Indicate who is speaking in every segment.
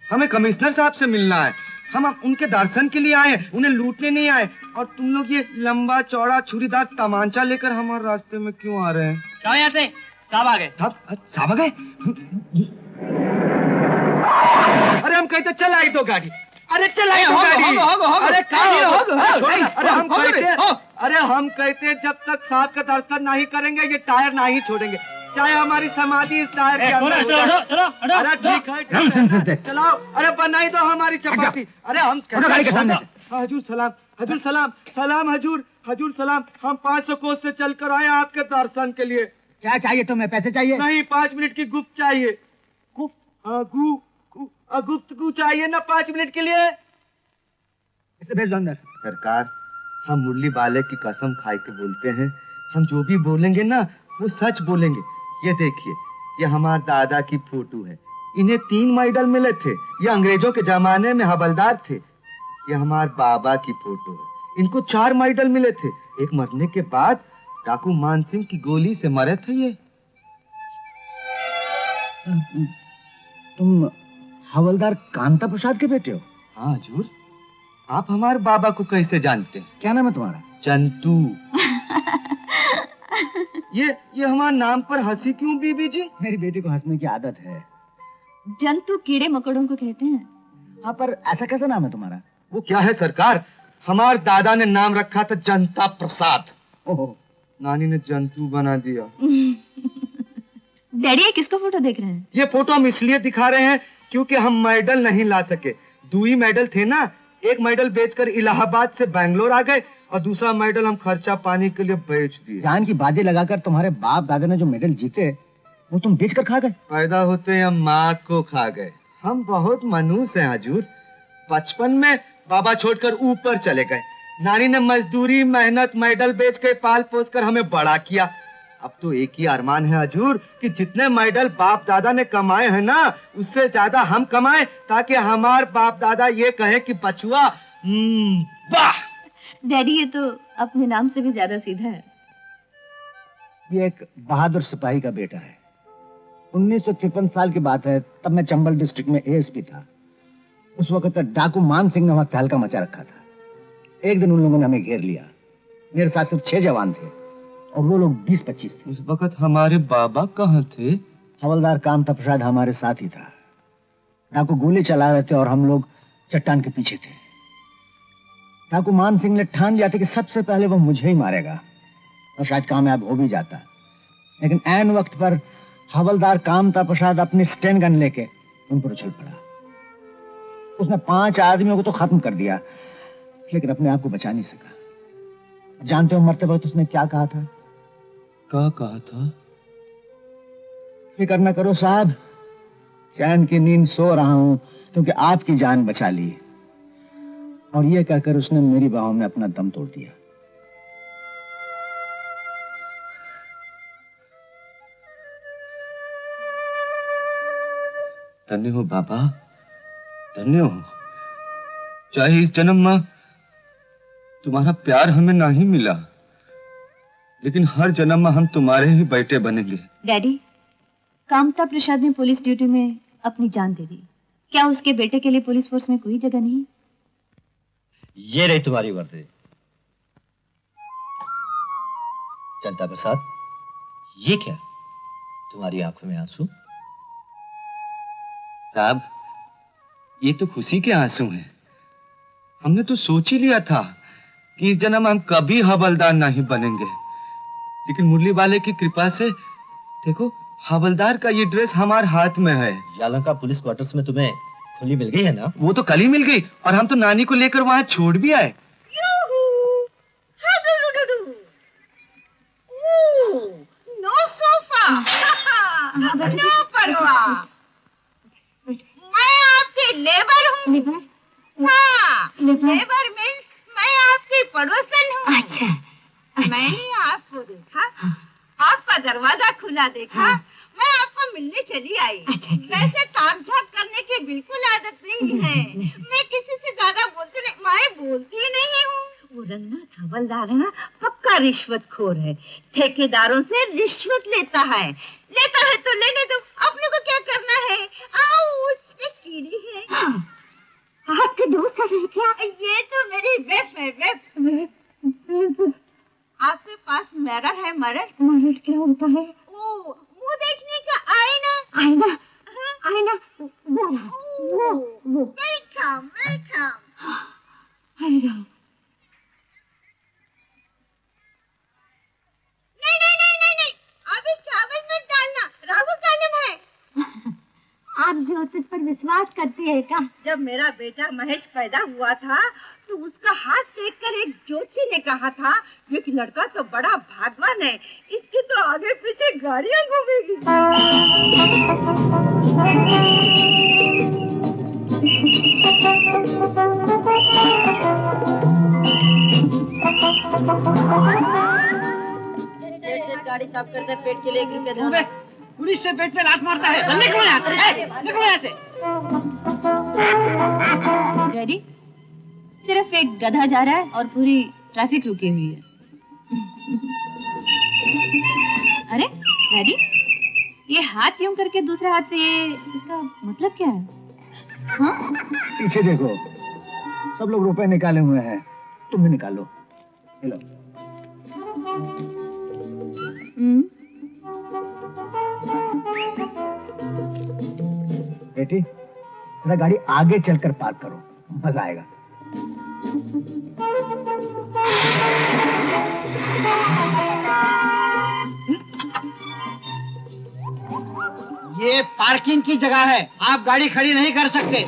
Speaker 1: हमें कमिश्नर साहब से मिलना है। हम उनके दर्शन के लिए आए, उन्हें लूटने नहीं आए। और तुम लोग ये लंबा चौड़ा छुरीदार तमांचा लेकर हमारे रास्ते में क्यों आ रहे हैं?
Speaker 2: चलो यहाँ से, साहब आ गए।
Speaker 1: साहब आ गए? अरे हम कहते चल आई तो गाड़ी। अरे चल आई तो गाड़ी। अरे हम कहते जब तक साहब का दर्शन नहीं करेंगे ये टायर नहीं छोड़ेंगे, चाहे हमारी समाधि इस टायर के अंदर। अरे ठीक है चलाओ। अरे बनाई दो हमारी चपाती। अरे हम हजूर सलाम, हजूर सलाम, सलाम हजूर, हजूर सलाम। हम 500 कोस से चलकर आए आपके दर्शन के लिए।
Speaker 3: क्या चाहिए तुम्हें? पैसे चाहिए?
Speaker 1: नहीं, 5 मिनट की गुप्त चाहिए।
Speaker 3: गुप्त?
Speaker 1: हाँ, गुप्त चाहिए ना 5 मिनट के लिए।
Speaker 3: इसे भेज दो अंदर।
Speaker 1: सरकार, हम मुरली वाले की कसम खाई के बोलते हैं, हम जो भी बोलेंगे ना वो सच बोलेंगे। ये देखिए, ये हमारे दादा की फोटो है। इन्हें 3 मेडल मिले थे। ये अंग्रेजों के जमाने में हवलदार थे। ये हमारे बाबा की फोटो है। इनको 4 मेडल मिले थे। एक मरने के बाद डाकू मान सिंह की गोली से मरे थे ये।
Speaker 3: तुम हवलदार कांता प्रसाद के बेटे हो?
Speaker 1: हाँ हजूर। आप हमारे बाबा को कैसे जानते हैं?
Speaker 3: क्या नाम है तुम्हारा?
Speaker 1: चंतू। ये हमारे नाम पर हंसी क्यों बीबी जी?
Speaker 3: मेरी बेटी को हंसने की आदत है।
Speaker 4: जंतु कीड़े मकोड़ों को कहते हैं।
Speaker 3: हाँ, पर ऐसा कैसा नाम है तुम्हारा?
Speaker 1: वो क्या है सरकार, हमारे दादा ने नाम रखा था जनता प्रसाद।
Speaker 3: ओह,
Speaker 1: नानी ने जंतु बना दिया।
Speaker 4: डैडी, ये किसका फोटो देख रहे हैं?
Speaker 1: ये फोटो हम इसलिए दिखा रहे हैं क्योंकि हम मेडल नहीं ला सके। 2 ही मेडल थे ना। एक मेडल बेचकर इलाहाबाद से बैंगलोर आ गए और दूसरा मेडल हम खर्चा पानी के लिए बेच दिए।
Speaker 3: जान की बाजी लगाकर तुम्हारे बाप दादा ने जो मेडल जीते वो तुम बेचकर खा गए।
Speaker 1: पैदा होते हम माँ को खा गए। हम बहुत मनुष्य हैं हजूर। 55 में बाबा छोड़कर ऊपर चले गए। नानी ने मजदूरी मेहनत मेडल बेच के पाल पोस कर हमें बड़ा किया। अब तो एक ही अरमान है हजूर कि जितने मेडल बाप दादा ने कमाए हैं ना उससे ज्यादा हम कमाएं, ताकि हमारे बाप दादा ये कहे कि बचुआ वाह।
Speaker 4: डैडी, ये तो अपने नाम से भी ज्यादा सीधा है।
Speaker 3: ये एक बहादुर सिपाही का बेटा है। 1953 साल की बात है, तब मैं चंबल डिस्ट्रिक्ट में एएसपी था। उस वक्त डाकू मान सिंह ने वहां तहलका मचा रखा था। एक दिन उन लोगों ने हमें घेर लिया। मेरे साथ सिर्फ 6 जवान थे और वो लोग 20-25 थे।
Speaker 1: उस वक्त हमारे बाबा कहाँ थे?
Speaker 3: हवलदार कांता प्रसाद हमारे साथ ही था। डाकू गोली चला रहे थे और हम लोग चट्टान के पीछे थे। डाकू मान सिंह ने ठान लिया था कि सबसे पहले वो मुझे ही मारेगा और शायद कामयाब हो भी जाता। लेकिन ऐन वक्त पर हवलदार कांता प्रसाद अपनी स्टेन गन लेके उन पर उछल पड़ा। उसने 5 आदमियों को तो खत्म कर दिया, लेकिन अपने आप को बचा नहीं सका। जानते हो मरते वक्त उसने क्या कहा था?
Speaker 1: क्या कहा था?
Speaker 3: फिक्र न करो साहब, चैन की नींद सो रहा हूं क्योंकि आपकी जान बचा ली। और ये कहकर उसने मेरी बाहों में अपना दम तोड़ दिया।
Speaker 1: धन्य हो बाबा, धन्य हो। चाहे इस जन्म में तुम्हारा प्यार हमें नहीं मिला, लेकिन हर जन्म में हम तुम्हारे ही बेटे बनेंगे।
Speaker 4: डैडी, कामता प्रसाद ने पुलिस ड्यूटी में अपनी जान दे दी। क्या उसके बेटे के लिए पुलिस फोर्स में कोई जगह नहीं?
Speaker 5: ये रही तुम्हारी वर्दी। चंता प्रसाद, ये क्या? तुम्हारी आंखों में आंसू?
Speaker 1: साहब, ये तो खुशी के आंसू हैं। हमने तो सोच ही लिया था कि इस जन्म हम कभी हवलदार नहीं बनेंगे, लेकिन मुरली वाले की कृपा से देखो, हवलदार का ये ड्रेस हमारे हाथ में है।
Speaker 5: यालंका पुलिस क्वार्टर्स में तुम्हें खुली मिल गई है ना?
Speaker 1: वो तो कल ही मिल गई, और हम तो नानी को लेकर वहां छोड़ भी आए।
Speaker 6: नो सोफा, नो परवाह। मैं आपकी लेबर हूँ। हाँ, लेबर मीन्स मैं आपकी पड़ोसन हूँ। अच्छा, मैंने आपको देखा, आपका दरवाजा खुला देखा, मैं आपको मिलने चली आई। वैसे ताक झाक करने की बिल्कुल आदत नहीं है। मैं किसी से ज्यादा बोलती नहीं, मैं बोलती ही नहीं हूँ। वो रंगनाथ हवलदार है ना, पक्का रिश्वतखोर है। ठेकेदारों से रिश्वत लेता है तो लेने दो, अपने को क्या करना है। आउच, एक कीड़ी है। आपके दोस्त है क्या? ये तो मेरी बेफ है, बेफ। आपके पास मिरर है? मिरर क्या होता है? ओ, मुंह देखने का आईना। आईना? आईना? वो। Welcome, welcome. आईना। नहीं, अभी चावल मत डालना, राहु कालम है। आप ज्योतिष पर विश्वास करती है क्या? जब मेरा बेटा महेश पैदा हुआ था तो उसका हाथ देखकर एक ज्योतिषी ने कहा था, ये कि लड़का तो बड़ा भाग्यवान है, इसकी तो आगे पीछे गाड़ियां घूमेगी। गाड़ी साफ करते पेट के लिए 1 रुपया दो। पुलिस से पेट पे लात मारता है। निकलो यहाँ से, निकलो यहाँ से।
Speaker 4: डैडी, सिर्फ एक गधा जा रहा है और पूरी ट्रैफिक रुकी हुई है। अरे डैडी, ये हाथ यूं करके दूसरे हाथ से, ये इसका मतलब क्या है? हाँ?
Speaker 3: पीछे देखो, सब लोग रुपए निकाले हुए हैं, तुम भी निकालो। लो। बेटी, जरा गाड़ी आगे चलकर पार्क करो, मजा आएगा।
Speaker 2: ये पार्किंग की जगह है, आप गाड़ी खड़ी नहीं कर सकते।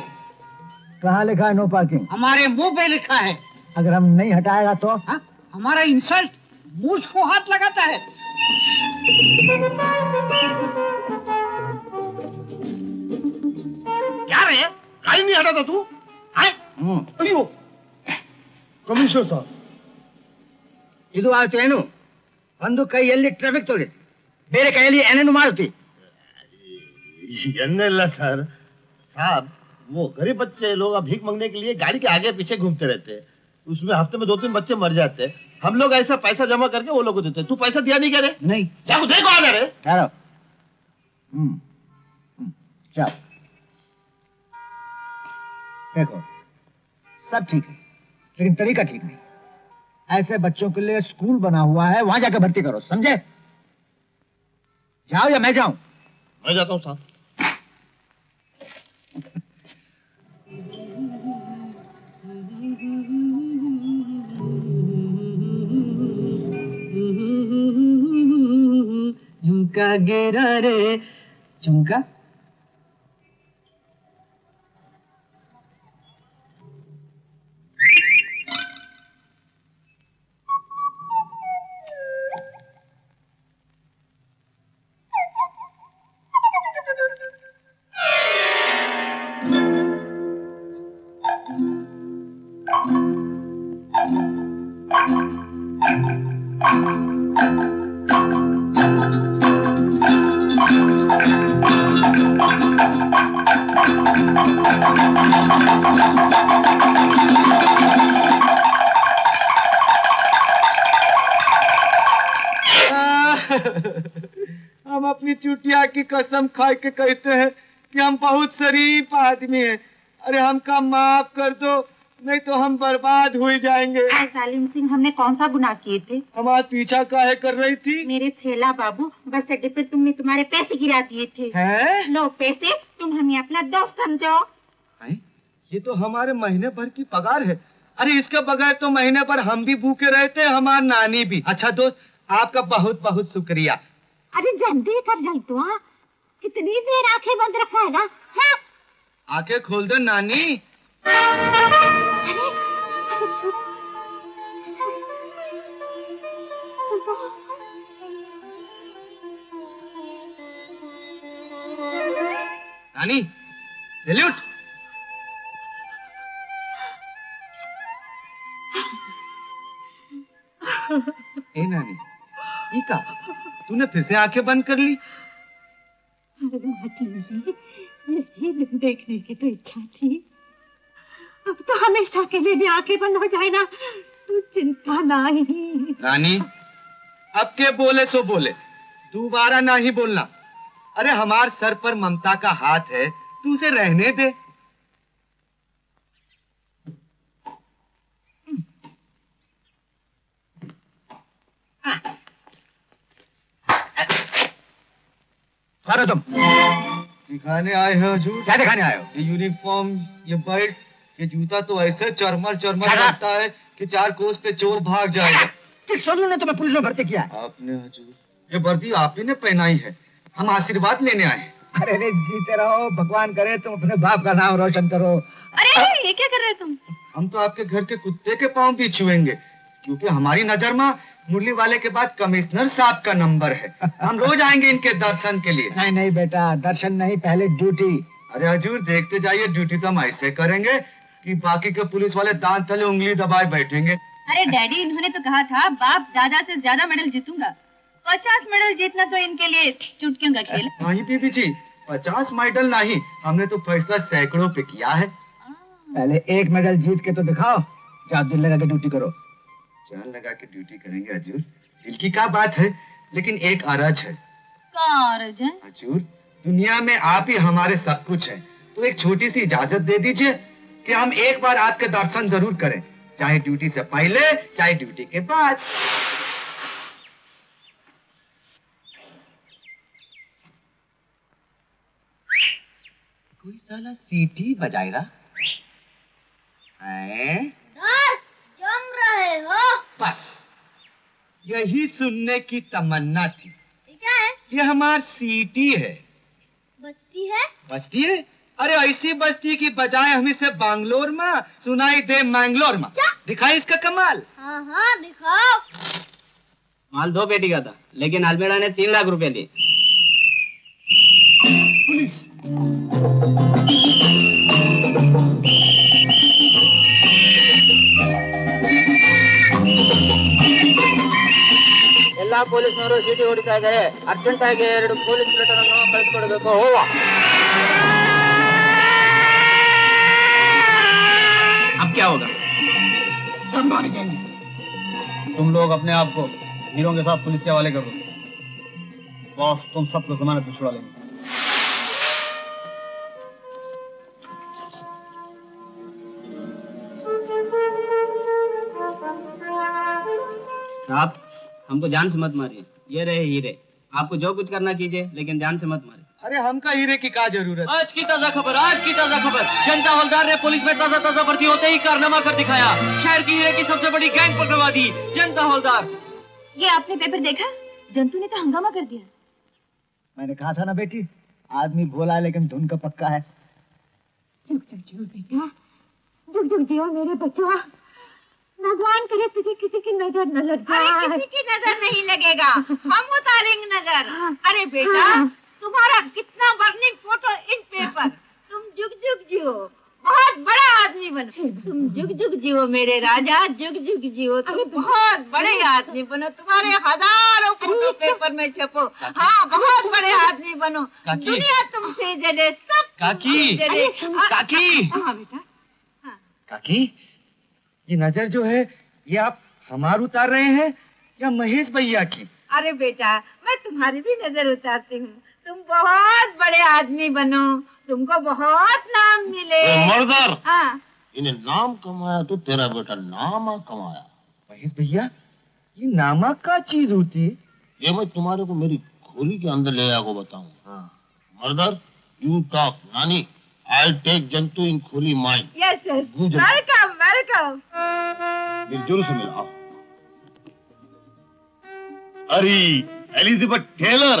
Speaker 3: कहाँ लिखा है नो पार्किंग?
Speaker 2: हमारे मुंह पे लिखा है।
Speaker 3: अगर हम नहीं हटाएगा तो?
Speaker 2: हा? हमारा इंसल्ट, मुझ को हाथ लगाता है।
Speaker 7: क्या रे, गाड़ी नहीं हटाता तू? अयो कमिश्नर साहब,
Speaker 3: ಇದು ಆಯ್ತು ಏನು? ಒಂದು ಕೈಯಲ್ಲಿ ಟ್ರಾಫಿಕ್ ತೋರಿಸಿ, ಬೇರೆ ಕೈಯಲ್ಲಿ ಏನೇನು ಮಾಡುತ್ತಿ?
Speaker 7: एनएल सर साहब, वो गरीब बच्चे लोग भीख मांगने के लिए गाड़ी के आगे पीछे घूमते रहते हैं, उसमें हफ्ते में 2-3 बच्चे मर जाते हैं। हम लोग ऐसा पैसा जमा करके वो लोग को देते हैं। तू पैसा दिया नहीं क्या रे?
Speaker 3: नहीं।
Speaker 7: क्या देखो आ रे?
Speaker 3: ठहरो। चल, देखो सब ठीक है, लेकिन तरीका ठीक नहीं। ऐसे बच्चों के लिए स्कूल बना हुआ है, वहां जाकर भर्ती करो, समझे? जाओ या मैं जाऊं?
Speaker 7: मैं जाता हूँ साहब।
Speaker 2: झुमका गिरा रे झुमका।
Speaker 1: अपनी चुटिया की कसम खा के कहते हैं कि हम बहुत शरीफ आदमी हैं। अरे हमका माफ कर दो, नहीं तो हम बर्बाद हो जाएंगे।
Speaker 6: सालिम सिंह, हमने कौन सा गुनाह किए थे?
Speaker 1: हमारा पीछा काहे कर रही थी?
Speaker 6: मेरे छेला बाबू, बस अड्डे पे तुमने तुम्हारे पैसे गिरा दिए थे।
Speaker 1: हैं?
Speaker 6: लो पैसे, तुम हमें अपना दोस्त समझो।
Speaker 1: ये तो हमारे महीने भर की पगार है। अरे इसके बगैर तो महीने भर हम भी भूखे रहते, हमारी नानी भी। अच्छा दोस्त, आपका बहुत बहुत शुक्रिया।
Speaker 6: अरे जल्दी कर जाए तो, कितनी देर आंखें बंद रखेगा? हाँ?
Speaker 1: आंखें खोल दो नानी। नानी सैल्यूट। ए नानी, ये का तूने फिर से आंखें बंद कर ली?
Speaker 6: अरे माटी मेरी, यही दिन देखने की तो इच्छा थी। अब तो हमेशा के लिए भी आंखें बंद हो जाए ना, तो चिंता नहीं।
Speaker 1: रानी, अब के बोले सो बोले, दोबारा ना ही बोलना। अरे हमार सर पर ममता का हाथ है, तू उसे रहने दे।
Speaker 3: करो तुम।
Speaker 1: दिखाने आए हो हजूर?
Speaker 3: क्या दिखाने आए हो?
Speaker 1: ये यूनिफॉर्म, ये बेल्ट, ये जूता तो ऐसे चरमर चरमर लगता है कि 4 कोस पे चोर भाग जाएगा।
Speaker 3: किस सोनू ने तुम्हें पुलिस में भर्ती किया?
Speaker 1: आपने हजूर, ये वर्दी आप ही ने पहनाई है। हम आशीर्वाद लेने आए हैं।
Speaker 3: अरे रे, जीते रहो, भगवान करे तुम अपने बाप का नाम रोशन करो।
Speaker 4: अरे ये क्या कर रहे हो तुम?
Speaker 1: हम तो आपके घर के कुत्ते के पांव भी छुएंगे, क्योंकि हमारी नजर में मुरली वाले के बाद कमिश्नर साहब का नंबर है। हम रोज आएंगे इनके दर्शन के लिए।
Speaker 3: नहीं नहीं बेटा, दर्शन नहीं, पहले ड्यूटी।
Speaker 1: अरे हजूर देखते जाइए, ड्यूटी तो हम ऐसे करेंगे कि बाकी के पुलिस वाले दांत तले उंगली दबाए बैठेंगे।
Speaker 4: अरे डैडी, इन्होंने तो कहा था बाप दादा से ज्यादा मेडल जीतूंगा। 50 मेडल जीतना तो इनके लिए चुटकियों का खेल।
Speaker 1: नहीं बीबी जी, 50 मेडल नहीं, हमने तो फैसला सैकड़ों पे किया है।
Speaker 3: पहले 1 मेडल जीत के तो दिखाओ, जाओ दिल लगा के ड्यूटी करो।
Speaker 1: जान लगा के ड्यूटी करेंगे हजूर, दिल की क्या बात है, लेकिन एक अरज है। हजूर, दुनिया में आप ही हमारे सब कुछ हैं, तो एक छोटी सी इजाजत दे दीजिए कि हम एक बार आपके दर्शन जरूर करें, चाहे ड्यूटी से पहले चाहे ड्यूटी के बाद। कोई साला सीटी बजाए रहा है।
Speaker 6: जम रहे हो?
Speaker 1: बस यही सुनने की तमन्ना थी।
Speaker 6: क्या है?
Speaker 1: ये हमार सीटी है।
Speaker 6: बजती है?
Speaker 1: बजती है? अरे ऐसी बजती की बजाय हम इसे बैंगलोर में सुनाई दे मैंगलोर में। दिखाई इसका कमाल।
Speaker 6: हाँ हाँ दिखाओ।
Speaker 8: माल 2 पेटी का था, लेकिन अलमेड़ा ने 3 लाख रुपए लिए।
Speaker 1: पुलिस।
Speaker 8: ಎಲ್ಲ ಪೊಲೀಸ್ನವರು ಸಿಟಿ ಹೊಡಿತಾ ಇದ್ದಾರೆ, ಅರ್ಜೆಂಟ್ ಆಗಿ 2 ಪೊಲೀಸ್ ಪ್ಲೇಟರನ್ನು ಕಳಿಸ್ಕೊಡ್ಬೇಕು. अब क्या होगा?
Speaker 3: सब मारे जाएंगे।
Speaker 8: तुम लोग अपने आप को हीरो के साथ पुलिस के हवाले कर दो, बॉस तुम सबको जमानत पे छुड़ा लेंगे। साहब, हमको जान से मत मारिए, ये रहे हीरे। आपको जो कुछ करना कीजिए, लेकिन जान से मत मारिए।
Speaker 1: अरे हमका हीरे की क्या जरूरत?
Speaker 5: आज की ताजा खबर, आज की ताजा खबर। जनता हवलदार ने पुलिस में ताजा ताजा भर्ती होते ही कारनामा कर दिखाया, शहर की हीरे की सबसे बड़ी गैंग पकड़वा दी। जनता हवलदार।
Speaker 4: ये आपने पेपर देखा? जंतु ने तो हंगामा कर दिया।
Speaker 3: मैंने कहा था ना बेटी, आदमी भोला है लेकिन धुन का पक्का है।
Speaker 6: जुग जुग जियो बेटा, जुग जुग जियो मेरे बच्चों। भगवान करे तुझे किसी की नजर न लग जाए।
Speaker 9: अरे किसी की नजर नहीं लगेगा, हम उतारेंगे नजर। अरे बेटा, तुम्हारा कितना बर्निंग फोटो इन पेपर। तुम जुग जुग जियो, बहुत बड़ा आदमी बनो। तुम जुग जुग जियो मेरे राजा, जुग जुग जियो। तुम बहुत बड़े आदमी बनो, तुम्हारे हजारों फोटो पेपर में छपो। हाँ, बहुत बड़े आदमी बनो, दुनिया तुमसे जले, सब
Speaker 1: काकी,
Speaker 9: जले।
Speaker 1: काकी,
Speaker 9: हाँ बेटा।
Speaker 1: काकी, ये नजर जो है ये आप हमार उतार रहे हैं या महेश भैया की?
Speaker 9: अरे बेटा, मैं तुम्हारी भी नजर उतारती हूँ। तुम बहुत बड़े आदमी बनो, तुमको बहुत नाम मिले।
Speaker 7: मर्दर,
Speaker 9: हाँ।
Speaker 7: इन्हें नाम कमाया तो तेरा बेटा नामा कमाया।
Speaker 1: महेश भैया, ये नामा क्या चीज होती है?
Speaker 7: ये मैं तुम्हारे को मेरी खोली के अंदर ले आको बताऊं।
Speaker 1: हाँ।
Speaker 7: मर्दर, यू टॉक नानी, आई टेक जंतु इन खोली mind.
Speaker 9: Yes yes, welcome welcome.
Speaker 7: मेरी जोर से मिलाओ। अरे एलिजाबेथ टेलर।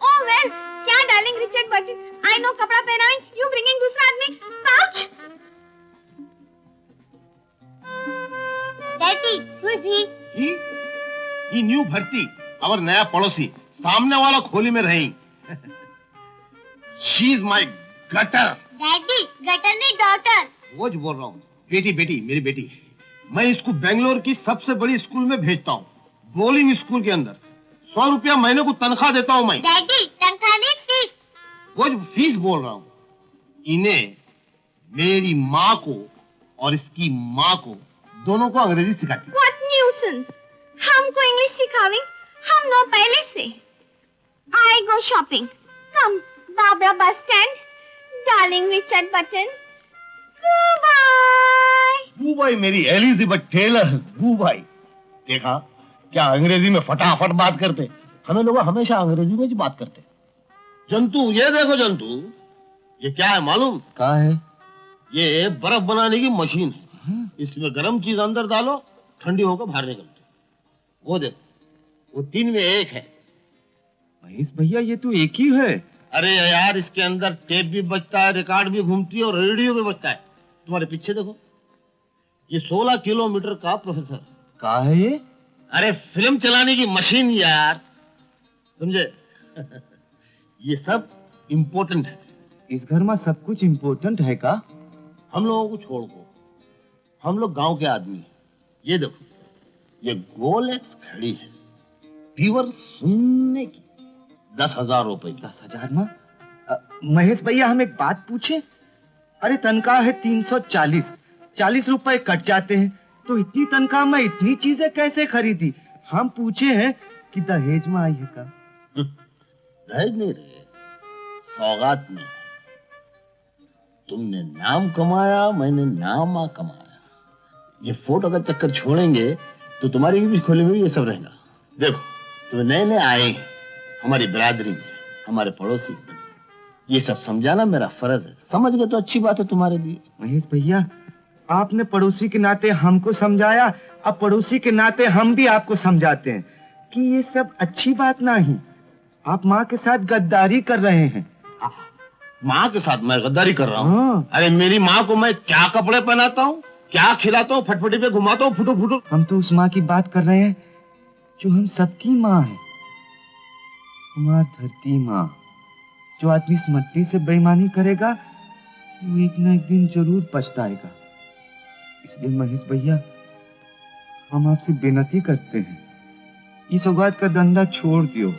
Speaker 4: ओह वेल, क्या darling Richard Burton, I know कपड़ा पहनावे, यू ब्रिंगिंग दूसरा आदमी, pouch.
Speaker 10: Daddy, who is he?
Speaker 7: He new भर्ती, और नया पड़ोसी, सामने वाला खोली में रही। She is my gutter.
Speaker 10: Daddy, gutter नहीं डॉटर।
Speaker 7: वो जो बोल रहा हूँ, बेटी बेटी मेरी बेटी। मैं इसको बेंगलोर की सबसे बड़ी स्कूल में भेजता हूँ, बोर्डिंग स्कूल के अंदर। 100 रुपया महीने को तनख्वाह देता हूँ मैं।
Speaker 10: डैडी, तनख्वाह नहीं, फीस।
Speaker 7: वो जो फीस बोल रहा हूँ। इन्हें, मेरी माँ को और इसकी माँ को, दोनों को अंग्रेजी सिखाती।
Speaker 4: What nuisance! हमको इंग्लिश सिखावे, हम नो पहले से। I go shopping. Come, Barbara bus stand. Darling Richard Button. Goodbye.
Speaker 7: गूबाई मेरी एलिजाबेथ टेलर, गूबाई। देखा क्या अंग्रेजी में फटाफट बात करते। हमें लोग हमेशा अंग्रेजी में ही बात करते। जंतु, ये देखो जंतु, ये क्या है मालूम?
Speaker 1: क्या है?
Speaker 7: ये बर्फ बनाने की मशीन है। इसमें गर्म चीज अंदर डालो, ठंडी होकर बाहर निकलती। वो देखो, वो 3 में 1 है।
Speaker 1: महेश भैया, ये तो एक ही है।
Speaker 7: अरे यार, इसके अंदर टेप भी बजता है, रिकॉर्ड भी घूमती है और रेडियो भी बजता है। तुम्हारे पीछे देखो, ये 16 किलोमीटर का प्रोफेसर।
Speaker 1: क्या है ये?
Speaker 7: अरे फिल्म चलाने की मशीन यार, समझे? ये सब इम्पोर्टेंट है।
Speaker 1: इस घर में सब कुछ इम्पोर्टेंट है का?
Speaker 7: हम लोगों को छोड़ को, हम लोग गांव के आदमी हैं। ये देखो, ये रोलेक्स घड़ी है, प्योर सुनने की, 10,000 रुपए की।
Speaker 1: 10,000 में? महेश भैया, हम एक बात पूछे? अरे तनख्वाह है 340, 40 रुपए कट जाते हैं, तो इतनी तनख्वाह में इतनी चीजें कैसे खरीदी? हम पूछे हैं कि दहेज में आई है का?
Speaker 7: दहेज नहीं रहे, सौगात में। तुमने नाम कमाया, मैंने नामा कमाया। ये फोटो का चक्कर छोड़ेंगे तो तुम्हारी भी खोली में भी ये सब रहेगा। देखो, तुम्हें नए नए आए हैं हमारी बिरादरी में, हमारे पड़ोसी। ये सब समझाना मेरा फर्ज है। समझ गए तो अच्छी बात है तुम्हारे लिए।
Speaker 1: महेश भैया, आपने पड़ोसी के नाते हमको समझाया, अब पड़ोसी के नाते हम भी आपको समझाते हैं कि ये सब अच्छी बात नहीं। आप माँ के साथ गद्दारी कर रहे हैं।
Speaker 7: माँ के साथ मैं गद्दारी कर रहा हूँ?
Speaker 1: हाँ।
Speaker 7: अरे मेरी माँ को मैं क्या कपड़े पहनाता हूँ, क्या खिलाता हूँ, फटफटी पे घुमाता हूँ, फुटो फुटो।
Speaker 1: हम तो उस माँ की बात कर रहे हैं जो हम सबकी माँ है, हमारी धरती माँ। जो आदमी इस मिट्टी से बेईमानी करेगा वो एक ना एक दिन जरूर पछताएगा। इसलिए महेश भैया, हम आपसे विनती करते हैं, इस सौगात का धंधा छोड़ दियो,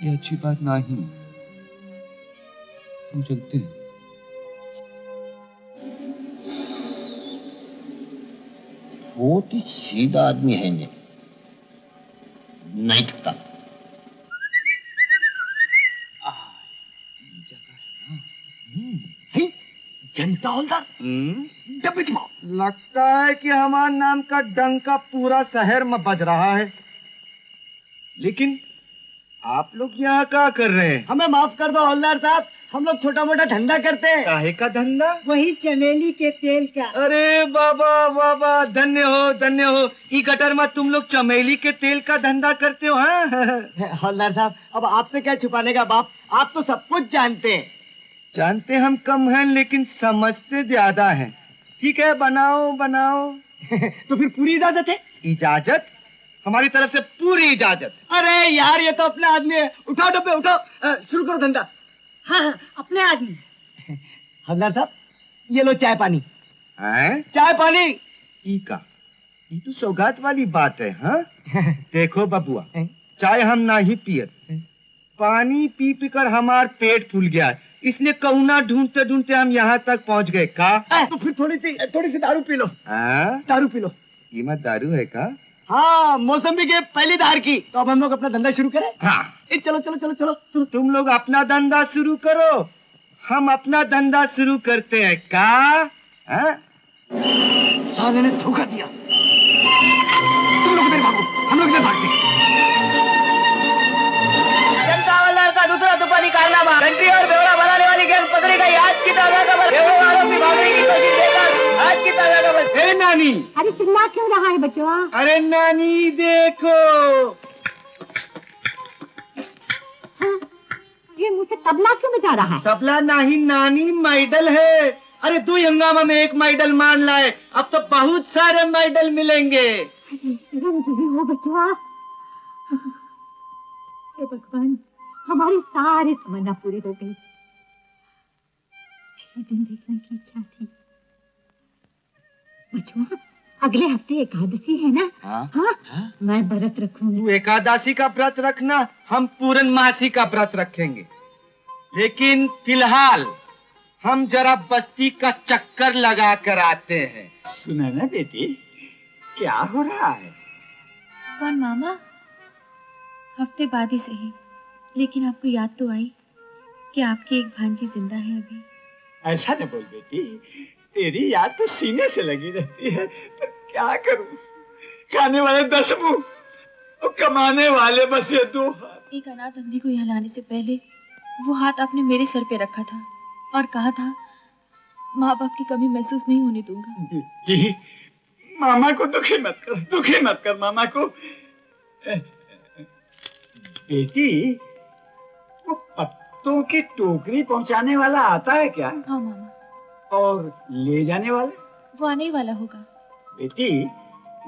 Speaker 1: ये अच्छी बात नहीं। हम चलते हैं।
Speaker 7: बहुत ही सीधा आदमी है ये, नहीं ठगता।
Speaker 1: जनता हौलदार, डब्बे जमाओ। लगता है कि हमारे नाम का डंका पूरा शहर में बज रहा है। लेकिन आप लोग यहाँ क्या कर रहे हैं?
Speaker 3: हमें माफ कर दो हौलदार साहब, हम लोग छोटा मोटा धंधा करते हैं।
Speaker 1: काहे का धंधा?
Speaker 3: वही चमेली के तेल का।
Speaker 1: अरे बाबा बाबा, धन्य हो धन्य हो। ई गटर में तुम लोग चमेली के तेल का धंधा करते हो? हाँ
Speaker 3: हौलदार साहब, अब आपसे क्या छुपाने का बाप, आप तो सब कुछ जानते हैं।
Speaker 1: जानते हम कम हैं, लेकिन समझते ज्यादा हैं। ठीक है, बनाओ बनाओ।
Speaker 3: तो फिर पूरी इजाजत है?
Speaker 1: इजाजत? हमारी तरफ से पूरी इजाजत।
Speaker 3: अरे यार, ये तो अपने आदमी है। उठाओ डब्बे, उठाओ, शुरू करो धंधा। हाँ हाँ, अपने आदमी। हवलदार साहब, ये लो चाय पानी।
Speaker 1: हैं?
Speaker 3: चाय पानी।
Speaker 1: ई का, ये तो सौगात वाली बात है। हाँ देखो बबुआ, चाय हम ना ही पियत, पानी पी पी कर हमार पेट फूल गया, इसलिए कौना ढूंढते ढूंढते हम यहाँ तक पहुँच गए। का
Speaker 3: तो फिर थोड़ी सी दारू पी लो।
Speaker 1: हाँ?
Speaker 3: दारू पी लो।
Speaker 1: कीमत दारू है का?
Speaker 3: हाँ, मौसम्बी के पहली धार की। तो अब हम लोग अपना धंधा शुरू करें?
Speaker 1: हाँ।
Speaker 3: चलो चलो चलो चलो चलो।
Speaker 1: तुम लोग अपना धंधा शुरू करो, हम अपना धंधा शुरू करते हैं का?
Speaker 3: साले ने धोखा दिया। तुम लोग इधर भागो, हम लोग इधर भागते हैं।
Speaker 5: जनता हवलदार का दूसरा तूफानी कारनामा, घंटी और बेवड़ा बनाने वाली गैंग पकड़ी गई। आज की ताजा खबर, बेवड़े आरोपी भागने की कोशिश देकर आज की ताजा खबर।
Speaker 1: ए नानी,
Speaker 6: अरे चिल्ला क्यों रहा है बचवा?
Speaker 1: अरे नानी देखो।
Speaker 6: हाँ, ये मुझसे तबला क्यों बजा रहा है?
Speaker 1: तबला नहीं नानी, मेडल है। अरे 2 हंगामा में 1 मेडल मान लाए, अब तो बहुत सारे मेडल मिलेंगे।
Speaker 6: चिरंजीवी हो बचवा। हे भगवान, हमारी सारी तमन्ना पूरी हो गई। ये दिन देखने की इच्छा थी। बचवा, अगले हफ्ते एकादशी है ना? हाँ? मैं व्रत रखूंगी।
Speaker 1: तू एकादशी का व्रत रखना, हम पूर्णमासी का व्रत रखेंगे। लेकिन फिलहाल हम जरा बस्ती का चक्कर लगा कर आते हैं।
Speaker 3: सुना ना बेटी, क्या हो रहा है?
Speaker 11: कौन मामा? हफ्ते बाद ही सही, लेकिन आपको याद तो आई कि आपकी एक भांजी जिंदा है अभी।
Speaker 3: ऐसा न बोल बेटी, तेरी याद तो सीने से लगी रहती है। तो क्या करूं? खाने वाले 10 मुंह और कमाने वाले बस ये 2 हाथ।
Speaker 11: एक अनाथ अंधी को यहाँ लाने से पहले वो हाथ आपने मेरे सर पे रखा था और कहा था माँ बाप की कमी महसूस नहीं होने दूंगा।
Speaker 3: जी, मामा को दुखी मत कर मामा को। बेटी, वो पत्तों की टोकरी पहुंचाने वाला आता है क्या?
Speaker 11: हाँ मामा।
Speaker 3: और ले जाने वाला?
Speaker 11: वो आने ही वाला होगा।
Speaker 3: बेटी,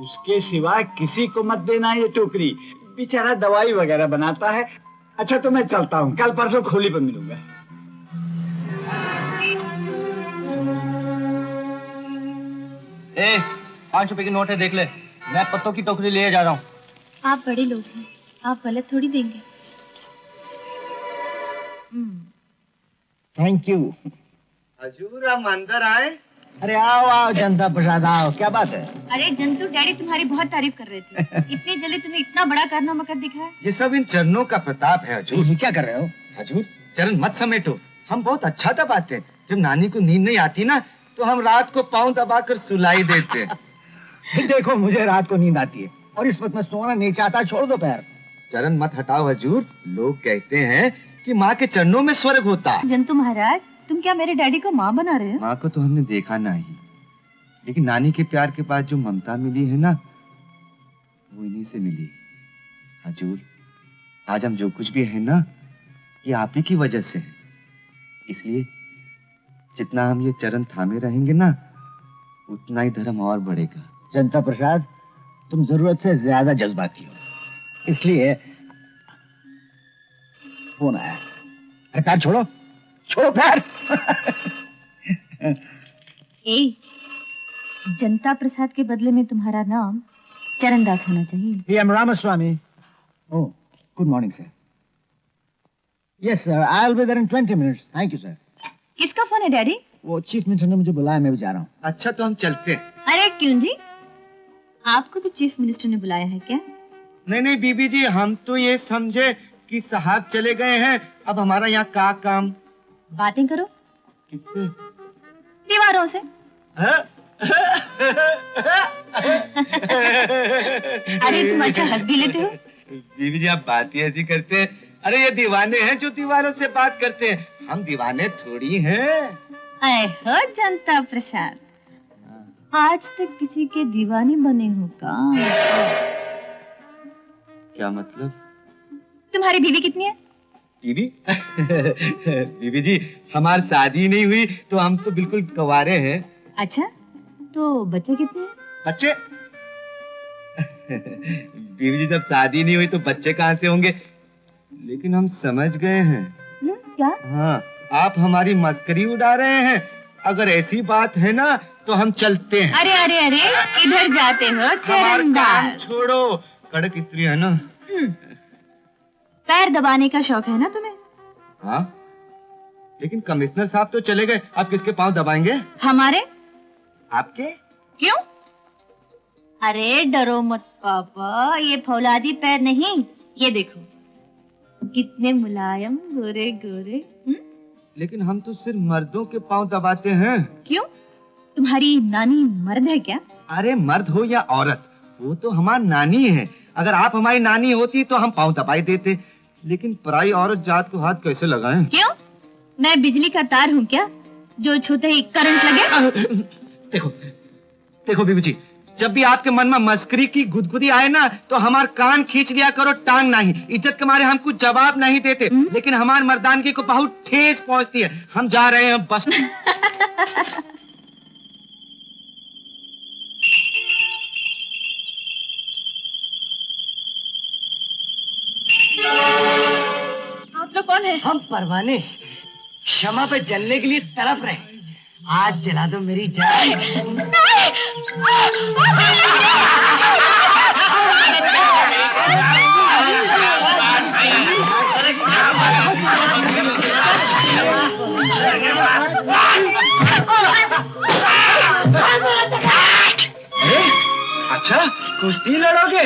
Speaker 3: उसके सिवा किसी को मत देना ये टोकरी, बेचारा दवाई वगैरह बनाता है। अच्छा तो मैं चलता हूँ, कल परसों खोली पर मिलूंगा।
Speaker 5: ए, 5 रुपए की नोट है, देख ले। मैं पत्तों की टोकरी ले जा रहा हूँ।
Speaker 11: आप बड़े लोग हैं, आप गलत थोड़ी देंगे।
Speaker 3: Thank you.
Speaker 1: हजूर, हम अंदर आए?
Speaker 3: अरे आओ आओ जनता प्रसाद, आओ। क्या बात है?
Speaker 4: अरे जंतु, डैडी तुम्हारी बहुत तारीफ कर रहे थे। इतनी जल्दी तुम्हें इतना बड़ा कारनामा कर दिखाया।
Speaker 1: ये सब इन चरणों का प्रताप है हजूर।
Speaker 3: ये क्या कर रहे हो?
Speaker 1: हजूर, चरण मत समेटो, हम बहुत अच्छा दबाते हैं। जब नानी को नींद नहीं आती ना, तो हम रात को पाँव दबाकर सुलाई देते हैं।
Speaker 3: देखो, मुझे रात को नींद आती है और इस वक्त मैं सोना नहीं चाहता। छोड़ दो पैर।
Speaker 1: चरण मत हटाओ हजूर, लोग कहते हैं कि माँ के चरणों में स्वर्ग होता है।
Speaker 4: जंतु महाराज, तुम क्या मेरे डैडी को माँ बना रहे हो?
Speaker 1: माँ को तो हमने देखा नहीं, लेकिन नानी के प्यार के बाद जो ममता मिली है ना, वो इन्हीं से मिली। हजूर, आज हम जो कुछ भी है ना, ये आप ही की वजह से है। इसलिए जितना हम ये चरण थामे रहेंगे ना, उतना ही धर्म और बढ़ेगा।
Speaker 3: जनता प्रसाद, तुम जरूरत से ज्यादा जज्बाती हो, इसलिए फोन आया। अरे पैर छोड़ो, छोड़ो पैर।
Speaker 4: जनता प्रसाद के बदले में तुम्हारा नाम चरणदास होना चाहिए।
Speaker 3: PM Ramaswamy. Oh, good morning sir. Yes sir, I will be there in 20 minutes. Thank you sir.
Speaker 4: किसका फोन है डैडी?
Speaker 3: वो चीफ मिनिस्टर ने मुझे बुलाया, मैं भी जा रहा हूँ।
Speaker 1: अच्छा तो हम चलते हैं।
Speaker 4: अरे क्यों जी, आपको भी चीफ मिनिस्टर ने बुलाया है क्या?
Speaker 1: नहीं नहीं बीबी जी, हम तो ये समझे कि साहब चले गए हैं, अब हमारा यहाँ का काम।
Speaker 4: बातें करो।
Speaker 1: किससे?
Speaker 4: दीवारों से। अरे तुम अच्छा हंस भी लेते हो।
Speaker 1: बीबी जी, आप बात ही ऐसी करते हैं। अरे ये दीवाने हैं जो दीवारों से बात करते हैं, हम दीवाने थोड़ी हैं।
Speaker 4: अरे हो जनता प्रसाद, आज तक किसी के दीवानी बने हो का?
Speaker 1: क्या मतलब?
Speaker 4: तुम्हारी बीवी कितनी है?
Speaker 1: बीवी? बीबी जी, हमारी शादी नहीं हुई तो हम तो बिल्कुल कंवारे हैं।
Speaker 4: अच्छा, तो बच्चे कितने हैं?
Speaker 1: बच्चे? बीवी जी, जब शादी नहीं हुई तो बच्चे कहाँ से होंगे? लेकिन हम समझ गए हैं।
Speaker 4: क्या?
Speaker 1: हाँ, आप हमारी मस्करी उड़ा रहे हैं। अगर ऐसी बात है ना तो हम चलते हैं।
Speaker 4: अरे अरे अरे, किधर जाते हो चरणदास?
Speaker 1: छोड़ो, कड़क स्त्री है ना।
Speaker 4: पैर दबाने का शौक है ना तुम्हें?
Speaker 1: हाँ, लेकिन कमिश्नर साहब तो चले गए, अब किसके पांव दबाएंगे?
Speaker 4: हमारे।
Speaker 1: आपके?
Speaker 4: क्यों?
Speaker 12: अरे डरो मत पापा, ये फौलादी पैर नहीं, ये देखो कितने मुलायम गोरे गोरे।
Speaker 1: लेकिन हम तो सिर्फ मर्दों के पांव दबाते हैं।
Speaker 12: क्यों, तुम्हारी नानी मर्द है क्या?
Speaker 1: अरे मर्द हो या औरत, वो तो हमारी नानी है। अगर आप हमारी नानी होती तो हम पांव दबाई देते, लेकिन पराई औरत जात को हाथ कैसे लगाएं?
Speaker 12: क्यों, मैं बिजली का तार हूँ क्या जो छूते ही करंट लगे?
Speaker 1: देखो देखो बीबी जी, जब भी आपके मन में मस्करी की गुदगुदी आए ना तो हमार कान खींच लिया करो, टांग नहीं। इज्जत के मारे हम कुछ जवाब नहीं देते, लेकिन हमारी मर्दानगी को बहुत ठेस पहुंचती है। हम जा रहे हैं बस।
Speaker 12: आप लोग कौन है?
Speaker 3: हम परवाने क्षमा पे जलने के लिए तड़प रहे। आज जला दो मेरी जान।
Speaker 1: अच्छा, कुश्ती लड़ोगे?